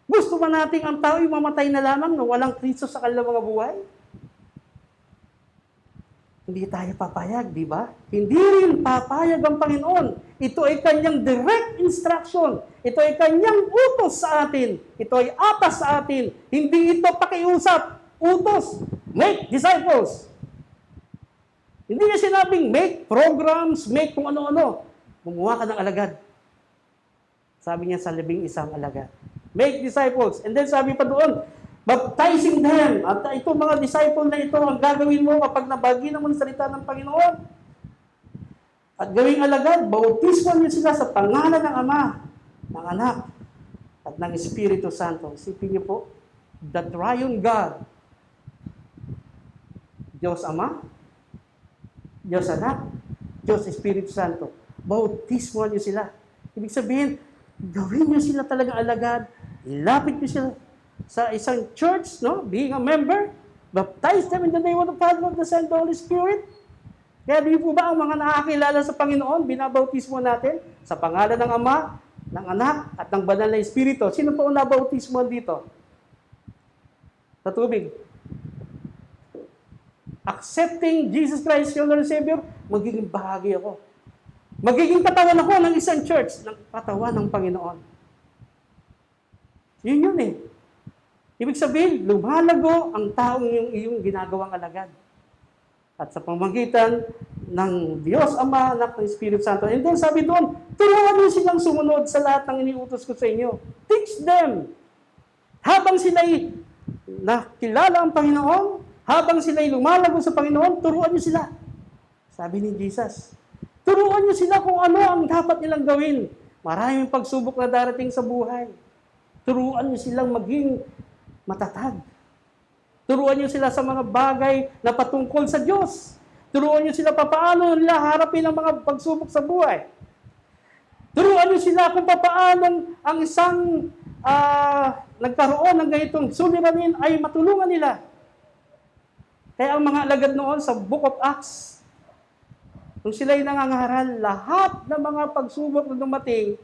Gusto ba nating ang tao ay mamatay na lamang na walang Kristo sa kanilang mga buhay? Hindi tayo papayag, di ba? Hindi rin papayag ang Panginoon. Ito ay kanyang direct instruction. Ito ay kanyang utos sa atin. Ito ay atas sa atin. Hindi ito pakiusap. Utos. Make disciples. Hindi niya sinabing make programs, make kung ano-ano. Gumawa ka ng alagad. Sabi niya sa 11 alagad. Make disciples. And then sabi pa doon, baptizing them. At itong mga disciple na ito, ang gagawin mo kapag nabagi naman ang salita ng Panginoon. At gawing alagad, bautismo niyo sila sa pangalan ng Ama, ng Anak, at ng Espiritu Santo. Isipin niyo po, the triune God, Diyos Ama, Diyos Anak, Diyos Espiritu Santo. Bautismo niyo sila. Ibig sabihin, gawin niyo sila talaga alagad, ilapit niyo sila sa isang church, no? Being a member, baptize them in the name of the Father, of the Son, and the Holy Spirit. Kaya di po ba ang mga nakakilala sa Panginoon, binabautismo natin sa pangalan ng Ama, ng Anak, at ng Banal na Espiritu. Sino po ang nabautismo dito? Sa tubig. Accepting Jesus Christ, your Lord and Savior, magiging bahagi ako. Magiging katawan ako ng isang church, ng katawan ng Panginoon. Yun eh. Ibig sabihin, lumalago ang taong yung iyong ginagawang alagad. At sa pamamagitan ng Diyos Ama, Anak, ng Espiritu Santo. And then sabi doon, turuan niyo silang sumunod sa lahat ng iniutos ko sa inyo. Teach them. Habang sila'y nakilala ang Panginoon, habang sila'y lumalago sa Panginoon, turuan niyo sila. Sabi ni Jesus, turuan niyo sila kung ano ang dapat nilang gawin. Maraming pagsubok na darating sa buhay. Turuan niyo silang maging matatag. Turuan niyo sila sa mga bagay na patungkol sa Diyos. Turuan niyo sila paano nila harapin ang mga pagsubok sa buhay. Turuan niyo sila kung paano ang isang nagkaroon ng ganitong suliranin ay matulungan nila. Kaya ang mga alagad noon sa Book of Acts, kung sila'y nangangaral, lahat ng mga pagsubok na dumating,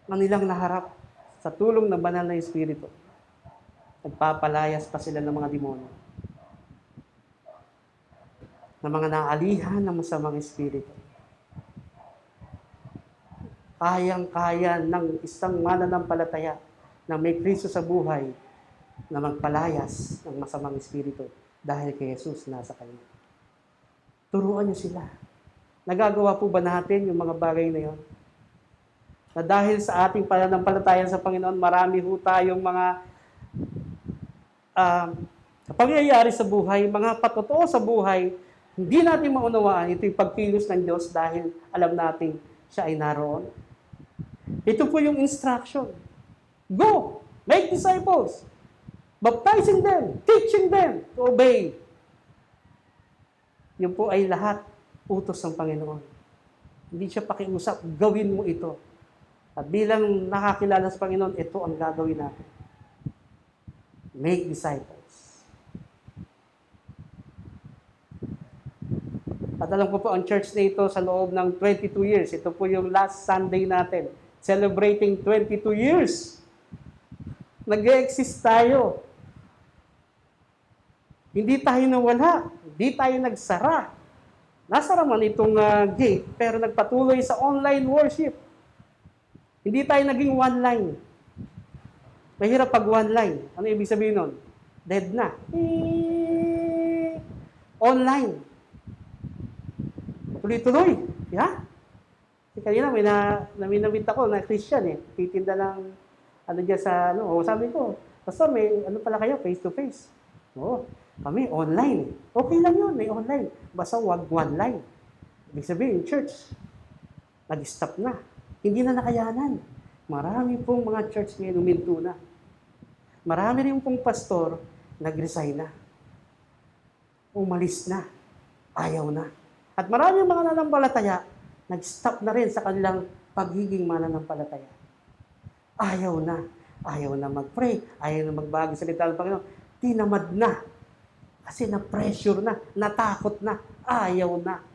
na nilang naharap sa tulong ng Banal na Espiritu. Nagpapalayas pa sila ng mga demonyo. Ng mga naalihan ng masamang espiritu. Kayang-kaya ng isang mananampalataya na may Kristo sa buhay na magpalayas ng masamang espiritu dahil kay Jesus nasa kanya. Turuan niyo sila. Nagagawa po ba natin yung mga bagay na yon? Na dahil sa ating pananampalataya sa Panginoon, marami po tayong mga pangyayari sa buhay, mga patotoo sa buhay, hindi natin maunawaan ito yung pagkilos ng Diyos dahil alam natin siya ay naroon. Ito po yung instruction. Go! Make disciples! Baptizing them! Teaching them to obey! Yun po ay lahat utos ng Panginoon. Hindi siya pakiusap, gawin mo ito. At bilang nakakilala sa Panginoon, ito ang gagawin natin. Make disciples. At alam ko po, ang church na ito sa loob ng 22 years, ito po yung last Sunday natin, celebrating 22 years. Nag-exist tayo. Hindi tayo nawala. Hindi tayo nagsara. Nasara man itong gate, pero nagpatuloy sa online worship. Hindi tayo naging one line. Mahirap pag one line. Ano ibig sabihin nun? Dead na. Online. Tuloy-tuloy. Yeah? Kanina may namit ako na Christian eh. Titinda ng dyan sa sabi ko, Pastor, may pala kayo, face to face. Oo. Kami online. Okay lang yun, may online. Basta wag one line. Ibig sabihin, church, nag-stop na. Hindi na nakayanan. Marami pong mga church ngayon uminto na. Marami rin pong pastor nag-resign na. Umalis na. Ayaw na. At marami mga nanampalataya nag-stop na rin sa kanilang pagiging mananampalataya. Ayaw na mag-pray, ayaw na magbahagi sa salita ng Panginoon. Tinamad na. Kasi na-pressure na, natakot na, ayaw na.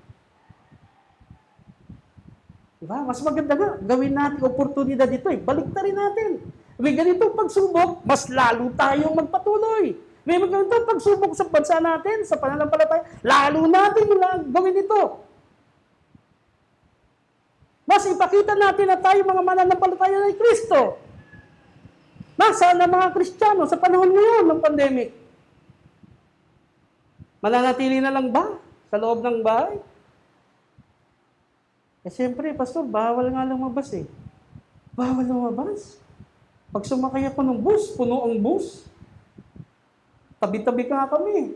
Diba? Mas maganda nga, gawin natin oportunidad dito eh. Balik na rin natin. May ganitong pagsubok, mas lalo tayong magpatuloy. May ganitong pagsubok sa bansa natin, sa pananampalataya, lalo natin gawin ito. Mas ipakita natin na tayo mga mananampalataya ng Kristo. Nasaan ang mga Kristiyano sa panahon ngayon ng pandemic? Mananatili na lang ba sa loob ng bahay? Siyempre, Pastor, bawal nga lumabas eh. Bawal lumabas. Pag sumakay ako ng bus, puno ang bus. Tabi-tabi ka nga kami.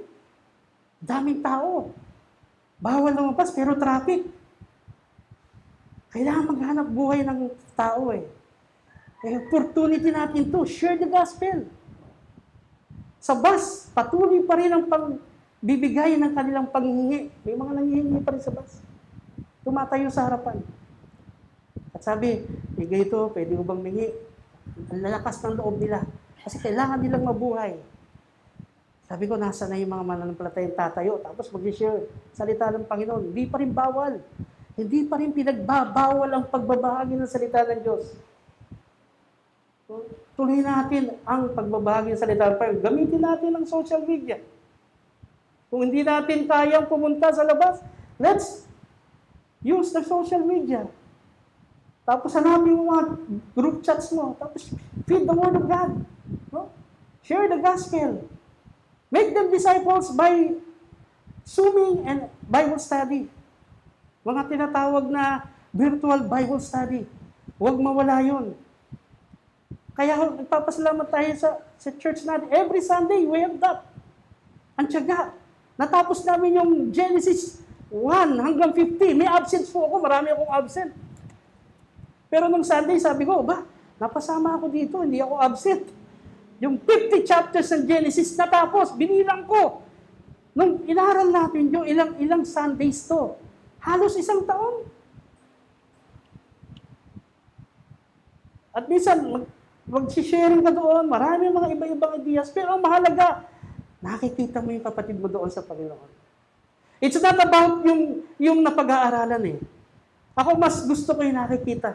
Daming tao. Bawal lumabas, pero traffic. Kailangan maghanap buhay ng tao eh. Opportunity natin to, share the gospel. Sa bus, patuloy pa rin ang pagbibigay ng kanilang panghingi. May mga nanghihingi pa rin sa bus. Tumatayo sa harapan. At sabi, ganito, pwede mo bang mingi? Ang lalakas ng loob nila. Kasi kailangan nilang mabuhay. Sabi ko, nasa na yung mga mananampalatayang tatayo, tapos mag-share salita ng Panginoon. Hindi pa rin bawal. Hindi pa rin pinagbabawal ang pagbabahagi ng salita ng Diyos. Tuloy natin ang pagbabahagi ng salita ng Panginoon. Gamitin natin ang social media. Kung hindi natin kayang pumunta sa labas, let's use the social media. Tapos hanapin mo mga group chats mo. Tapos feed the Word of God. No? Share the gospel. Make them disciples by Zooming and Bible study. Mga tinatawag na virtual Bible study. Huwag mawala yun. Kaya nagpapasalamat tayo sa church natin. Every Sunday, we have that. Ang tiyaga. Natapos namin yung Genesis 1 hanggang 50. May absence po ako. Marami akong absent. Pero nung Sunday, sabi ko, napasama ako dito. Hindi ako absent. Yung 50 chapters ng Genesis natapos. Binilang ko. Nung inaral natin yung ilang Sundays to. Halos isang taon. At minsan, mag-sharing ka doon, marami mga iba-ibang ideas, pero ang mahalaga, nakikita mo yung kapatid mo doon sa Panginoon. It's not about yung napag-aaralan eh. Ako mas gusto ko yung nakikita.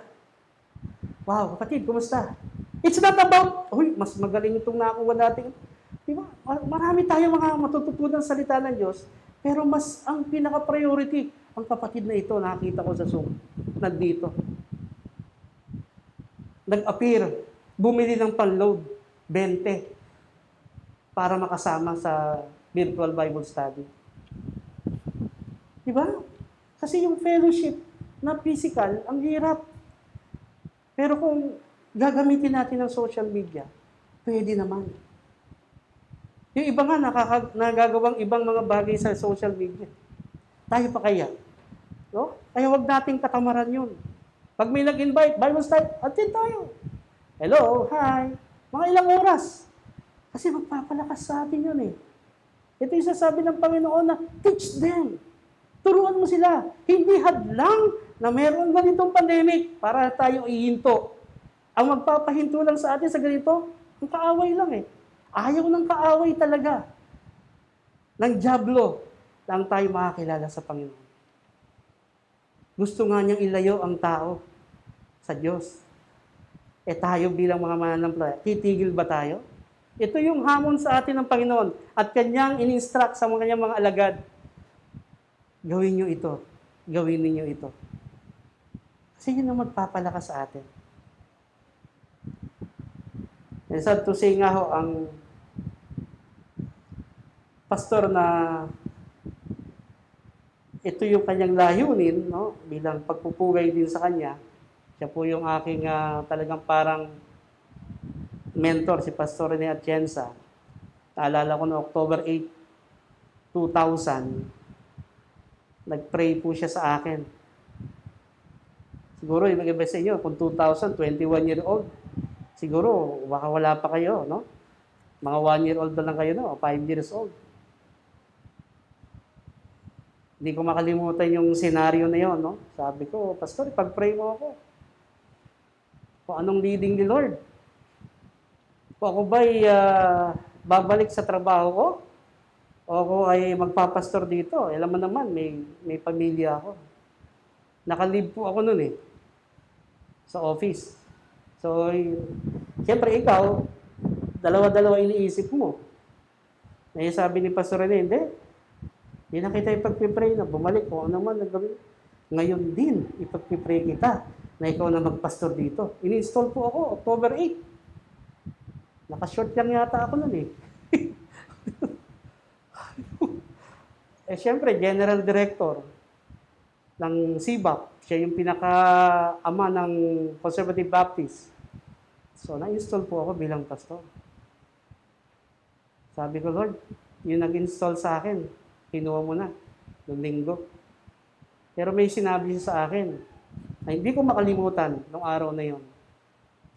Wow, kapatid, kumusta? It's not about, mas magaling itong nakuha natin. Diba? Marami tayong mga matututunan sa salita ng Diyos, pero mas ang pinaka-priority, ang kapatid na ito, nakita ko sa Zoom, nandito. Nag-appear, bumili ng pan-load, 20, para makasama sa virtual Bible study. Diba? Kasi yung fellowship na physical, ang hirap. Pero kung gagamitin natin ng social media, pwede naman. Yung iba nga nagagawang ibang mga bagay sa social media. Tayo pa kaya? No? Kaya wag nating katamaran yun. Pag may nag-invite, Bible study, attend tayo. Hello, hi. Mga ilang oras. Kasi magpapalakas sa atin yun eh. Ito yung sasabi ng Panginoon na, teach them. Turuan mo sila. Hindi hadlang na meron ganitong pandemic para tayo ihinto. Ang magpapahinto lang sa atin sa ganito, ang kaaway lang eh. Ayaw ng kaaway talaga. Ng dyablo lang tayo makakilala sa Panginoon. Gusto nga niyang ilayo ang tao sa Diyos. Tayo bilang mga mananampalataya, titigil ba tayo? Ito yung hamon sa atin ng Panginoon at Kanyang in-instruct sa kanyang mga alagad. Gawin niyo ito. Gawin niyo ito. Kasi yun ang magpapalakas sa atin. And sad to say nga ho, ang pastor na ito yung kanyang layunin, no, bilang pagpupugay din sa kanya. Siya po yung aking talagang parang mentor, si Pastor Rene Atienza. Naalala ko no October 8, 2000, nag-pray po siya sa akin. Siguro, yung mag-iba sa inyo, kung 2000, 21-year-old, siguro, baka wala pa kayo, no? Mga 1-year-old na lang kayo, no? 5 years old. Hindi ko makalimutan yung senaryo na yon, no? Sabi ko, Pastor, pag-pray mo ako. kung anong leading ni Lord. Kung ako ba'y babalik sa trabaho ko, o ako ay magpapastor dito. Alam mo naman, may pamilya ako. Naka-leave po ako nun sa office. So, siyempre ikaw, dalawa-dalawa iniisip mo. Sabi ni Pastor Rene, hindi na kita ipagpipray na bumalik ko. Ano naman nagawin? Ngayon din, ipagpipray kita na ikaw na magpastor dito. Ini-install po ako, October 8. Naka-short lang yata ako nun siyempre, General Director ng CBAP. Siya yung pinaka-ama ng Conservative Baptist. So, na-install po ako bilang pastor. Sabi ko, Lord, yung nag-install sa akin, kinuha mo na, noong linggo. Pero may sinabi siya sa akin, na hindi ko makalimutan nung araw na yon.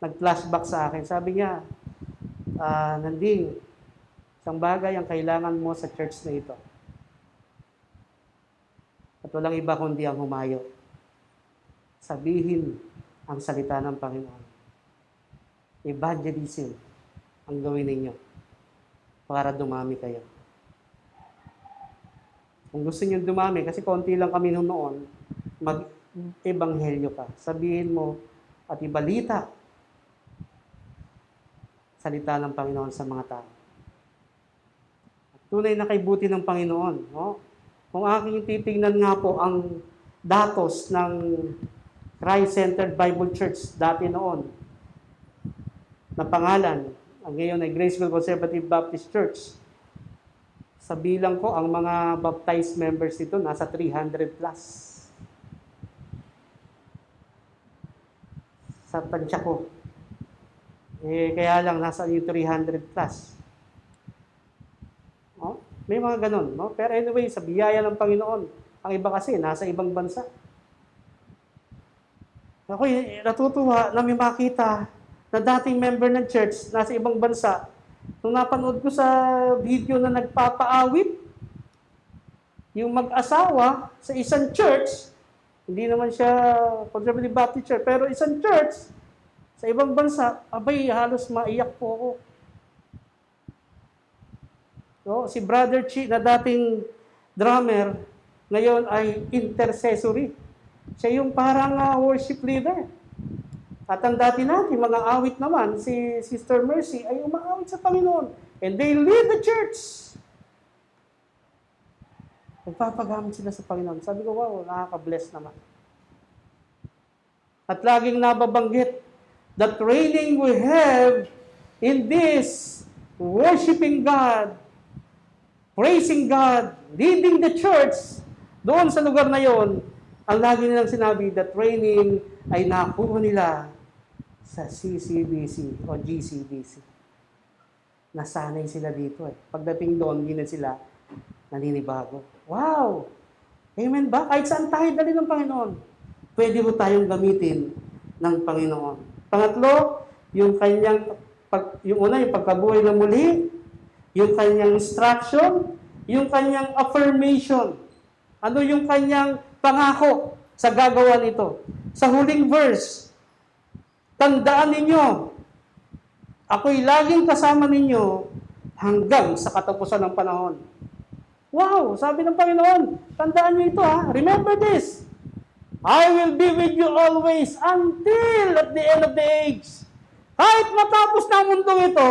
Nag-flashback sa akin. Sabi niya, Nanding, isang bagay ang kailangan mo sa church na ito. At walang iba kundi ang humayo. Sabihin ang salita ng Panginoon. Evangelism ang gawin ninyo para dumami kayo. Kung gusto niyo dumami, kasi konti lang kami noon, mag-ebanghelyo ka. Sabihin mo at ibalita salita ng Panginoon sa mga tao. Tunay na kaibuti ng Panginoon. No? Kung aking titingnan nga po ang datos ng Christ-Centered Bible Church dati noon, na pangalan, ang ngayon ay Graceville Conservative Baptist Church, sa bilang ko, ang mga baptized members nito nasa 300 plus. Sa tansya ko. Kaya lang, nasa yung 300 plus. Oh, may mga ganun. No? Pero anyway, sa biyaya ng Panginoon, ang iba kasi, nasa ibang bansa. Ako, natutuwa na may makita na dating member ng church, nasa ibang bansa. Nung napanood ko sa video na nagpapaawit, yung mag-asawa sa isang church, hindi naman siya Conservative Baptist Church, pero isang church, sa ibang bansa, abay, halos maiyak po ako. So, si Brother Chi na dating drummer, ngayon ay intercessory. Siya yung parang worship leader. At ang dati natin, mga awit naman, si Sister Mercy ay umaawit sa Panginoon. And they lead the church. Nagpapagamit sila sa Panginoon. Sabi ko, wow, nakaka-bless naman. At laging nababanggit, the training we have in this worshiping God, praising God, leading the church, doon sa lugar na yon, ang lagi nilang sinabi, the training ay nakuha nila sa CCBC o GCBC. Nasanay sila dito Pagdating doon, hindi na sila naninibago. Wow! Amen ba? Kahit saan tayo dali ng Panginoon, pwede mo tayong gamitin ng Panginoon. Pangatlo, yung una, yung pagkabuhay na muli, yung kanyang instruction, yung kanyang affirmation. Ano yung kanyang pangako sa gagawa nito? Sa huling verse, tandaan ninyo, ako'y laging kasama ninyo hanggang sa katapusan ng panahon. Wow! Sabi ng Panginoon, tandaan niyo ito Remember this. I will be with you always until at the end of the age. Kahit matapos na ang mundong ito,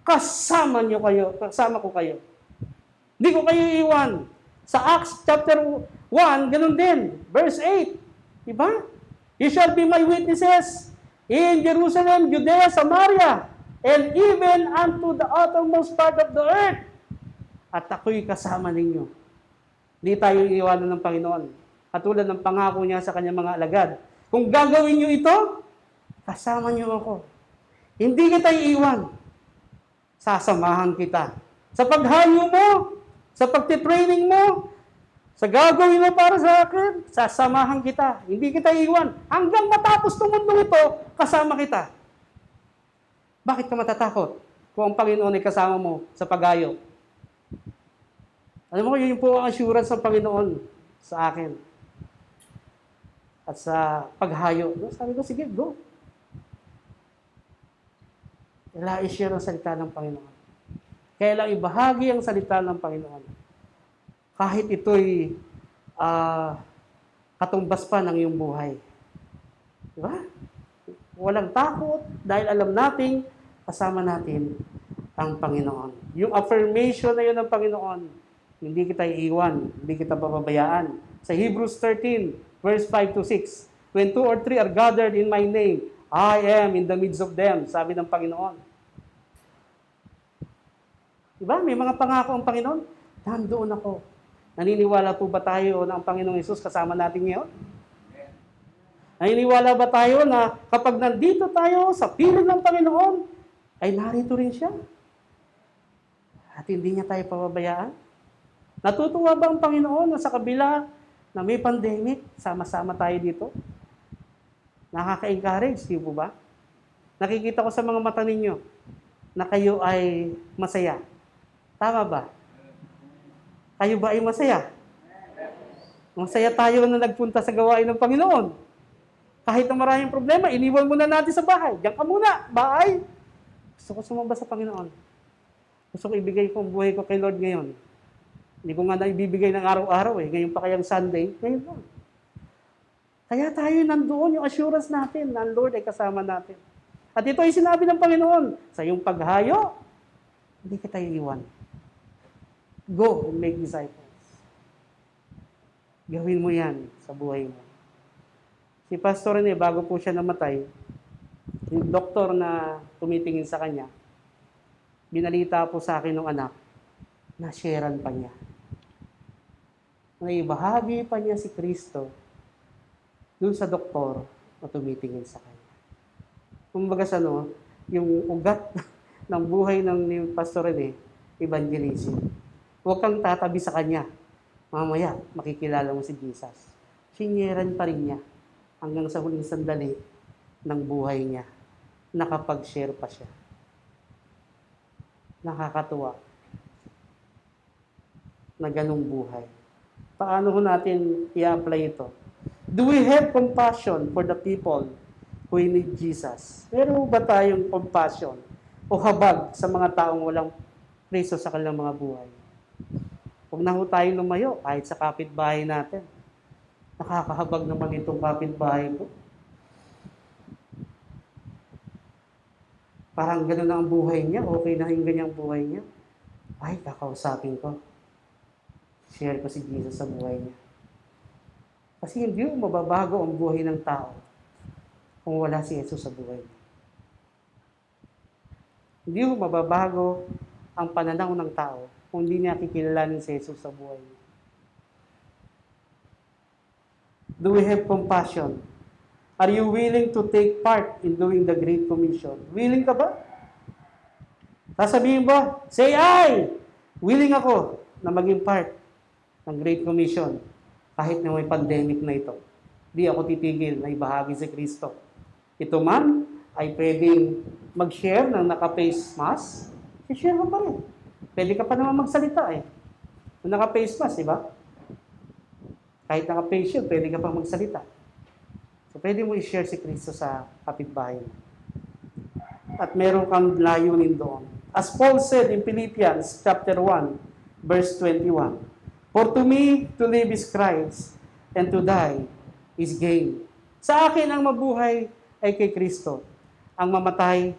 kasama ko kayo. Hindi ko kayo iwan. Sa Acts chapter 1, ganun din. Verse 8. Diba? You shall be my witnesses in Jerusalem, Judea, Samaria, and even unto the uttermost part of the earth. At ako'y kasama ninyo. Hindi tayo iiwanan ng Panginoon. Katulad ng pangako niya sa kanyang mga alagad. Kung gagawin niyo ito, kasama niyo ako. Hindi kita iiwan. Sasamahan kita. Sa paghayo mo, sa pagtitraining mo, sa gagawin mo para sa akin, sasamahan kita. Hindi kita iiwan. Hanggang matapos ng mundong ito, kasama kita. Bakit ka matatakot kung ang Panginoon ay kasama mo sa paghayo? Alam mo, yun po ang assurance ng Panginoon sa akin. At sa paghayo. Sabi ko, sige, go. Kailangan i-share ang salita ng Panginoon. Kailangan ibahagi ang salita ng Panginoon. Kahit ito'y katumbas pa ng iyong buhay. Di ba? Walang takot dahil alam nating kasama natin ang Panginoon. Yung affirmation na yun ng Panginoon, hindi kita iiwan, hindi kita pababayaan. Sa Hebrews 13, verse 5 to 6, when 2 or 3 are gathered in my name, I am in the midst of them, sabi ng Panginoon. Diba? May mga pangako ang Panginoon, nandoon ako. Naniniwala po ba tayo na ang Panginoong Hesus kasama natin ngayon? Naniniwala ba tayo na kapag nandito tayo sa piling ng Panginoon, ay narito rin siya? At hindi niya tayo pababayaan? Natutuwa ba ang Panginoon na sa kabila na may pandemic, sama-sama tayo dito? Nakaka-encourage, di po ba? Nakikita ko sa mga mata ninyo na kayo ay masaya. Tama ba? Kayo ba ay masaya? Masaya tayo na nagpunta sa gawain ng Panginoon. Kahit na maraming problema, iniwan muna natin sa bahay. Diyan ka muna, bahay. Gusto ko sumamba sa Panginoon. Gusto ko ibigay ko ang buhay ko kay Lord ngayon. Hindi ko nga na ibibigay ng araw-araw eh. Ngayon pa kayang Sunday, ngayon lang. Kaya tayo nandoon yung assurance natin na ang Lord ay kasama natin. At ito ay sinabi ng Panginoon, sa iyong paghayo, hindi kita iiwan. Go and make disciples. Gawin mo yan sa buhay mo. Si Pastor Rene, bago po siya namatay, yung doktor na tumitingin sa kanya, binalita po sa akin ng anak, na-sharean pa niya. Naibahagi pa niya si Kristo dun sa doktor na tumitingin sa kanya. Kumbaga sa yung ugat ng buhay ni Pastor Rene, evangelism. Huwag kang tatabi sa kanya. Mamaya, makikilala mo si Jesus. Sinyeran pa rin niya hanggang sa huling sandali ng buhay niya. Nakapag-share pa siya. Nakakatuwa na ganung buhay. Paano ho natin i-apply ito? Do we have compassion for the people who need Jesus? Meron ba tayong compassion o habag sa mga taong walang preso sa kanilang mga buhay? Huwag na ho tayong lumayo kahit sa kapitbahay natin. Nakakahabag naman itong kapitbahay ko. Parang gano'n na ang buhay niya. Okay na yung ganyang buhay niya. Ay, kakausapin ko. Share ko si Jesus sa buhay niya. Kasi hindi mo mababago ang buhay ng tao kung wala si Jesus sa buhay niya. Hindi mo mababago ang pananaw ng tao kung hindi niya kikilalanin si Jesus sa buhay niya. Do we have compassion? Are you willing to take part in doing the Great Commission? Willing ka ba? Sasabihin ba, say I! Willing ako na maging part ng Great Commission kahit na may pandemic na ito. Di ako titigil na ibahagi si Kristo. Ito man ay pwedeng mag-share ng naka-face mask, i-share mo pa rin. Pwede ka pa naman magsalita eh. Kung naka-face mask, di ba? Kahit naka-face shield, pwede ka pa magsalita. So, pwede mo i-share si Kristo sa kapitbahay mo. At meron kang layunin doon. As Paul said in Philippians chapter 1, verse 21, for to me, to live is Christ, and to die is gain. Sa akin, ang mabuhay ay kay Kristo. Ang mamatay,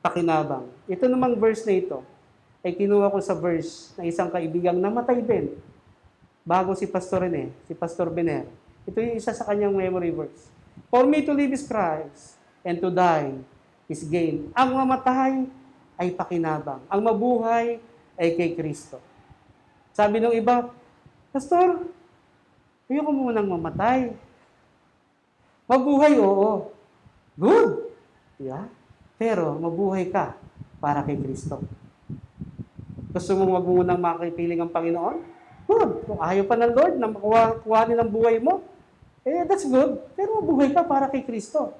pakinabang. Ito namang verse na ito, ay kinuha ko sa verse na isang kaibigang namatay din. Bago si Pastor Rene, si Pastor Bener. Ito yung isa sa kanyang memory verse. For me to live is Christ, and to die is gain. Ang mamatay ay pakinabang. Ang mabuhay ay kay Kristo. Sabi ng iba, Pastor, ayoko munang mamatay. Mabuhay, oo. Good. Yeah. Pero mabuhay ka para kay Kristo. Gusto mo wag mo munang makipiling ang Panginoon? Good. Kung ayaw pa ng Lord na kuhanin ang buhay mo, that's good. Pero mabuhay ka para kay Kristo.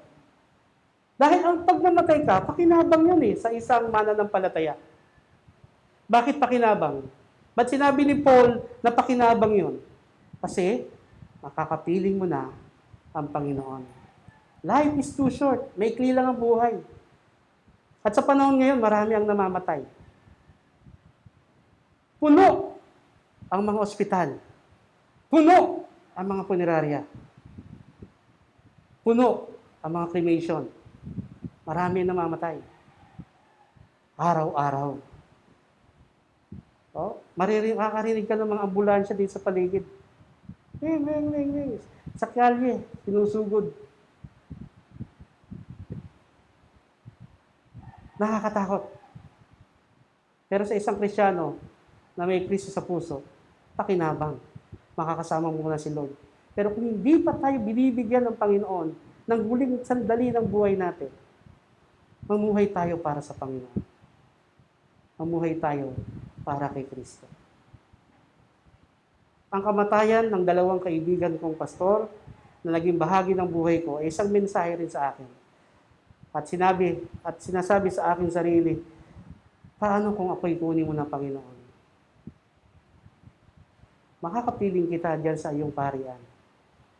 Dahil ang pag namatay ka, pakinabang yun sa isang mananampalataya. Bakit pakinabang? Ba't sinabi ni Paul na pakinabang yun? Kasi makakapiling mo na ang Panginoon. Life is too short. Maikli lang ang buhay. At sa panahon ngayon, marami ang namamatay. Puno ang mga ospital. Puno ang mga punerarya. Puno ang mga cremation. Marami ang namamatay. Araw-araw. Makakarinig ka ng mga ambulansya dito sa paligid. Sa kalye, sinusugod. Nakakatakot. Pero sa isang Kristiyano na may Kristo sa puso, pakinabang. Makakasama mo na si Lord. Pero kung hindi pa tayo binibigyan ng Panginoon ng huling sandali ng buhay natin, mamuhay tayo para sa Panginoon. Mamuhay tayo para kay Kristo. Ang kamatayan ng dalawang kaibigan kong pastor na naging bahagi ng buhay ko ay isang mensahe rin sa akin. At sinasabi sa akin sarili, paano kung ako'y kunin mo ng Panginoon? Makakapiling kita dyan sa iyong parian.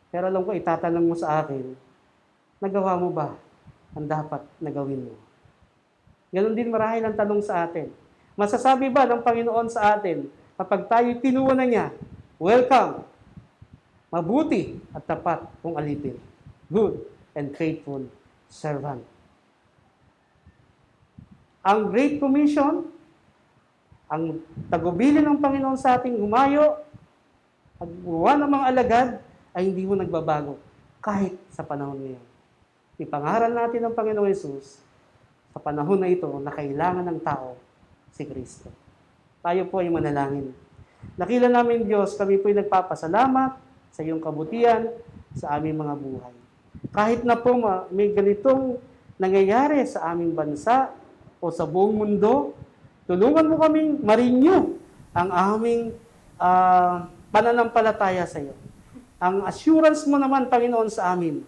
Pero alam ko, itatanong mo sa akin, nagawa mo ba ang dapat na gawin mo? Ganon din marahil ang tanong sa atin. Masasabi ba ng Panginoon sa atin, kapag tayo tinuwa na niya, welcome, mabuti at tapat kong alipin, good and faithful servant. Ang Great Commission, ang tagubilin ng Panginoon sa ating humayo, pagbuwa ng mga alagad, ay hindi mo nagbabago kahit sa panahon ngayon. Ipangaral natin ng Panginoong Yesus sa panahon na ito na kailangan ng tao si Kristo. Tayo po ay manalangin. Nakila namin Diyos, kami po ay nagpapasalamat sa iyong kabutihan sa aming mga buhay. Kahit na po may ganitong nangyayari sa aming bansa o sa buong mundo, tulungan mo kaming ma-renew ang aming pananampalataya sa iyo. Ang assurance mo naman, Panginoon, sa amin,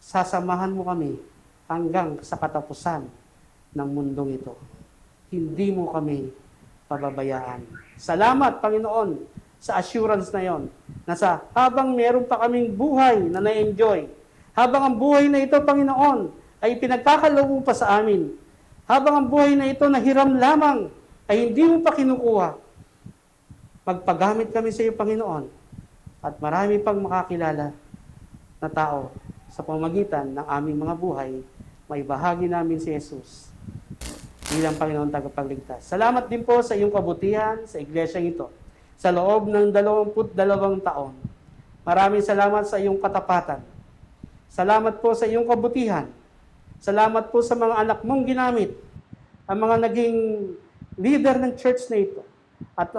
sasamahan mo kami hanggang sa katapusan ng mundong ito. Hindi mo kami pababayaan. Salamat, Panginoon, sa assurance na yon. Na habang meron pa kaming buhay na na-enjoy, habang ang buhay na ito, Panginoon, ay pinagkakaloob pa sa amin, habang ang buhay na ito na hiram lamang, ay hindi mo pa kinukuha, magpagamit kami sa iyo, Panginoon, at marami pang makakilala na tao sa pamamagitan ng aming mga buhay, may bahagi namin si Jesus bilang Panginoon tagapagligtas. Salamat din po sa iyong kabutihan sa iglesyang ito sa loob ng 22 taon. Maraming salamat sa iyong katapatan. Salamat po sa iyong kabutihan. Salamat po sa mga anak mong ginamit, ang mga naging leader ng church na ito, at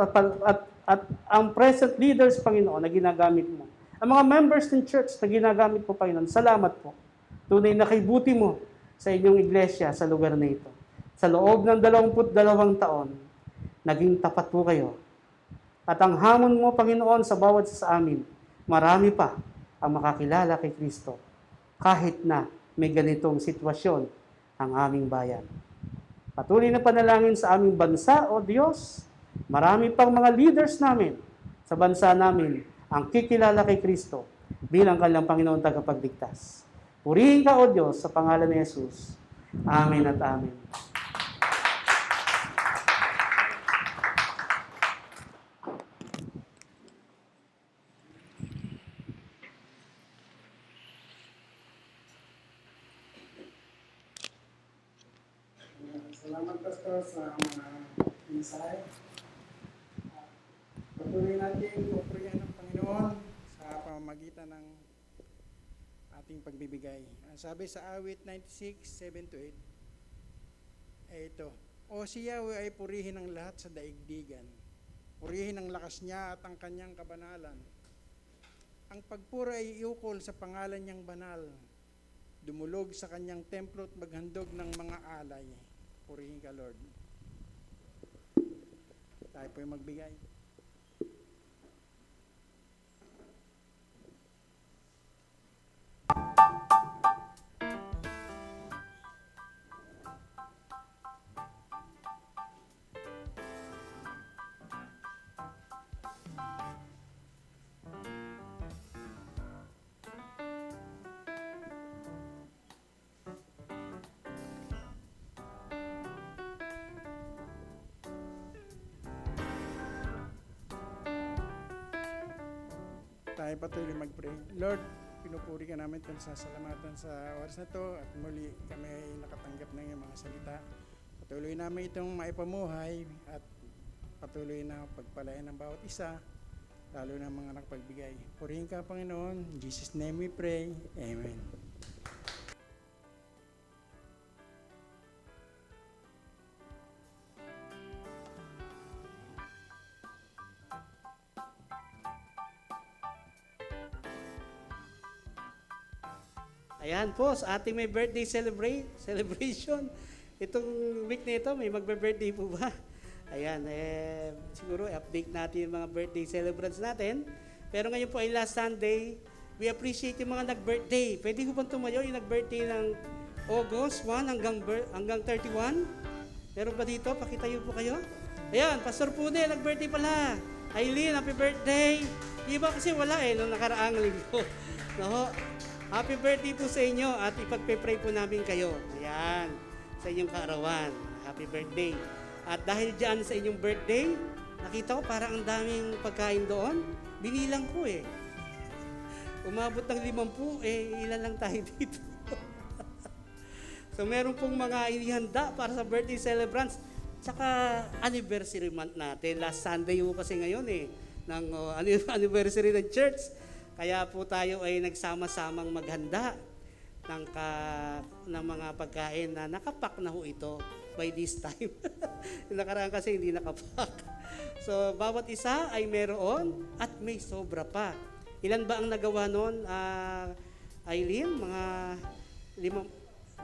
ang present leaders, Panginoon, na ginagamit mo. Ang mga members ng church na ginagamit po, Panginoon, salamat po. Tunay na kaibuti mo sa inyong iglesia sa lugar na ito. Sa loob ng 22 taon, naging tapat po kayo. At ang hamon mo, Panginoon, sa bawat sa amin, marami pa ang makakilala kay Kristo kahit na may ganitong sitwasyon ang aming bayan. Patuloy na panalangin sa aming bansa, O Diyos, marami pang mga leaders namin sa bansa namin ang kikilala kay Kristo bilang kanilang Panginoon tagapagligtas. Purihin ka, O Diyos, sa pangalan ni Jesus. Amen at amen. Salamat, Pastor, sa mga insight. Patuloy natin pupurihan ng Panginoon sa pamamagitan ng ating pagbibigay. Ang sabi sa awit 96:7-8 ay ito, O si Yahweh ay purihin ng lahat sa daigdigan. Purihin ang lakas niya at ang kanyang kabanalan. Ang pagpuri ay iukol sa pangalan niyang banal. Dumulog sa kanyang templo at maghandog ng mga alay. Purihin ka, Lord. Tayo po yung magbigay. tayo patuloy mag-pray. Lord, pinupuri ka namin at sasalamatan sa oras na to at muli kami ay nakatanggap ng iyong mga salita. Patuloy namin itong maipamuhay at patuloy na pagpalain ng bawat isa, lalo na mga nakapagbigay. Purihin ka, Panginoon. In Jesus' name we pray. Amen. Ayan po, sa ating may birthday celebration. Itong week na ito, may magbe-birthday po ba? Ayan, siguro update natin yung mga birthday celebrants natin. Pero ngayon po ay last Sunday, we appreciate yung mga nag-birthday. Pwede ko bang tumayo yung nag-birthday ng August 1 hanggang 31? Meron ba dito? Pakitayo po kayo. Ayan, Pastor Pune, nag-birthday pala. Aileen, happy birthday. Iba kasi wala nung nakaraang linggo. No? Happy birthday po sa inyo at ipagpe-pray po namin kayo. Ayan, sa inyong kaarawan. Happy birthday. At dahil dyan sa inyong birthday, nakita ko parang ang daming pagkain doon. Binilang ko Umabot ng 50, ilan lang tayo dito. So meron pong mga inihanda para sa birthday celebrants. Tsaka anniversary month natin. Last Sunday po kasi ngayon ng anniversary ng church. Kaya po tayo ay nagsama-samang maghanda ng mga pagkain na nakapak na ho ito by this time. Yung nakaraan kasi hindi nakapak. So, bawat isa ay meron at may sobra pa. Ilan ba ang nagawa noon, Aileen? Mga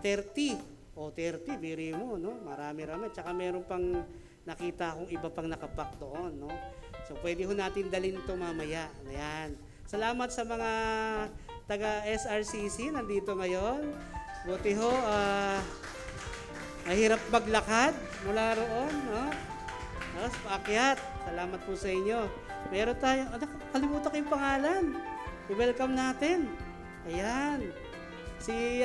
30. 30, biri mo, no? Marami-rami. Tsaka meron pang nakita akong iba pang nakapak doon, no? So, pwede ho natin dalhin ito mamaya. Ayan. Salamat sa mga taga-SRCC nandito ngayon. Buti ho, mahirap maglakad mula roon, no? Tapos paakyat. Salamat po sa inyo. Meron tayong, kalimutan ko yung pangalan. I-welcome natin. Ayan. Si,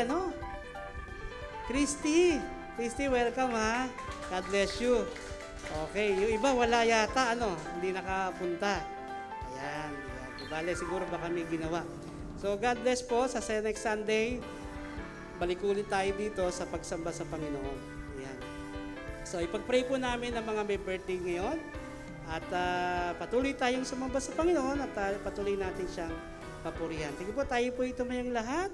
Christy. Christy, welcome ha. God bless you. Okay, yung iba wala yata, hindi nakapunta. Ayan. Bale, siguro baka may ginawa. So, God bless po. Sa next Sunday, balik ulit tayo dito sa pagsamba sa Panginoon. Ayan. So, ipag-pray po namin ang mga may birthday ngayon. At patuloy tayong sumamba sa Panginoon at patuloy natin siyang papurihan. Sige po, tayo po ito mayang lahat.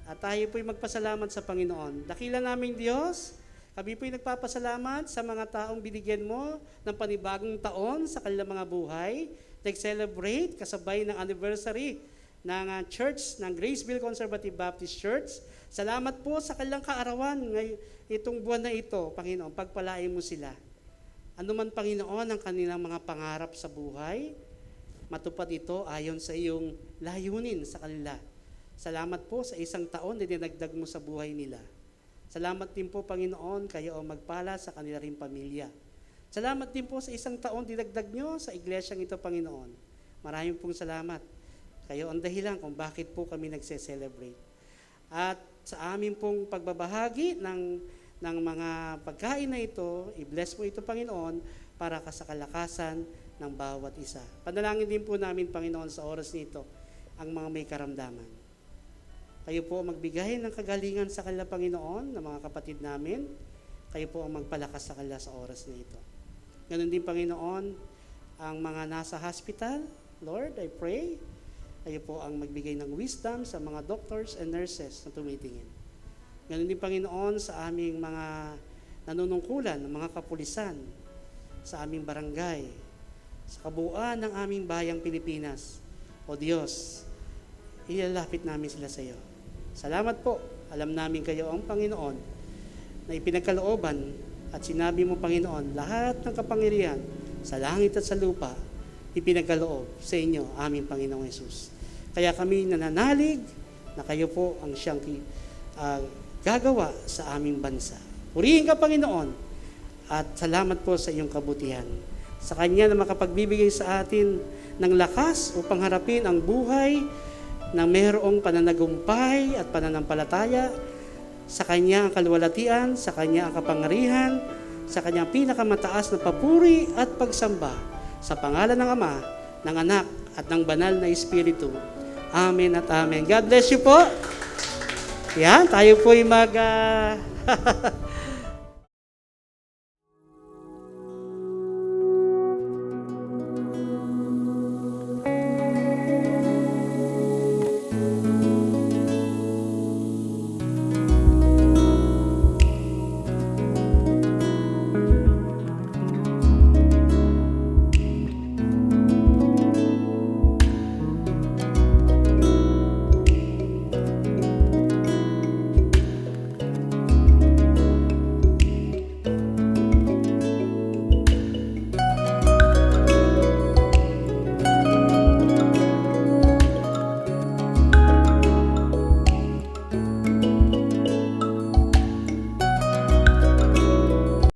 At tayo po'y magpasalamat sa Panginoon. Dakila naming Diyos, kami po'y nagpapasalamat sa mga taong binigyan mo ng panibagong taon sa kanilang mga buhay. Nag-celebrate kasabay ng anniversary ng church, ng Graceville Conservative Baptist Church. Salamat po sa kanilang kaarawan itong buwan na ito, Panginoon. Pagpalain mo sila. Ano man, Panginoon, ang kanilang mga pangarap sa buhay, matupad ito ayon sa iyong layunin sa kanila. Salamat po sa isang taon na dinagdag mo sa buhay nila. Salamat din po, Panginoon, kayo ang magpala sa kanila rin pamilya. Salamat din po sa isang taon dinagdag nyo sa iglesyang ito, Panginoon. Maraming pong salamat. Kayo ang dahilan kung bakit po kami nagse-celebrate. At sa amin pong pagbabahagi ng mga pagkain na ito, i-bless mo ito, Panginoon, para sa kalakasan ng bawat isa. Panalangin din po namin, Panginoon, sa oras nito, ang mga may karamdaman. Kayo po magbigay ng kagalingan sa kanila, Panginoon, ng mga kapatid namin. Kayo po ang magpalakas sa kanila sa oras na ito. Ganon din, Panginoon, ang mga nasa hospital. Lord, I pray, kayo po ang magbigay ng wisdom sa mga doctors and nurses na tumitingin. Ganon din, Panginoon, sa aming mga nanunungkulan, ng mga kapulisan, sa aming barangay, sa kabuuan ng aming bayang Pilipinas. O Diyos, ilalapit namin sila sa iyo. Salamat po. Alam namin kayo ang Panginoon na ipinagkalooban at sinabi mo, Panginoon, lahat ng kapangyarihan sa langit at sa lupa ipinagkaloob sa inyo, aming Panginoong Yesus. Kaya kami nananalig na kayo po ang siyang gagawa sa aming bansa. Purihin ka, Panginoon, at salamat po sa iyong kabutihan. Sa Kanya na makapagbibigay sa atin ng lakas upang harapin ang buhay na mayroong pananagumpay at pananampalataya. Sa Kanya ang kaluwalhatian, sa Kanya ang kapangyarihan, sa Kanya ang pinakamataas na papuri at pagsamba. Sa pangalan ng Ama, ng Anak, at ng Banal na Espiritu. Amen at amen. God bless you po. Yan, tayo po'y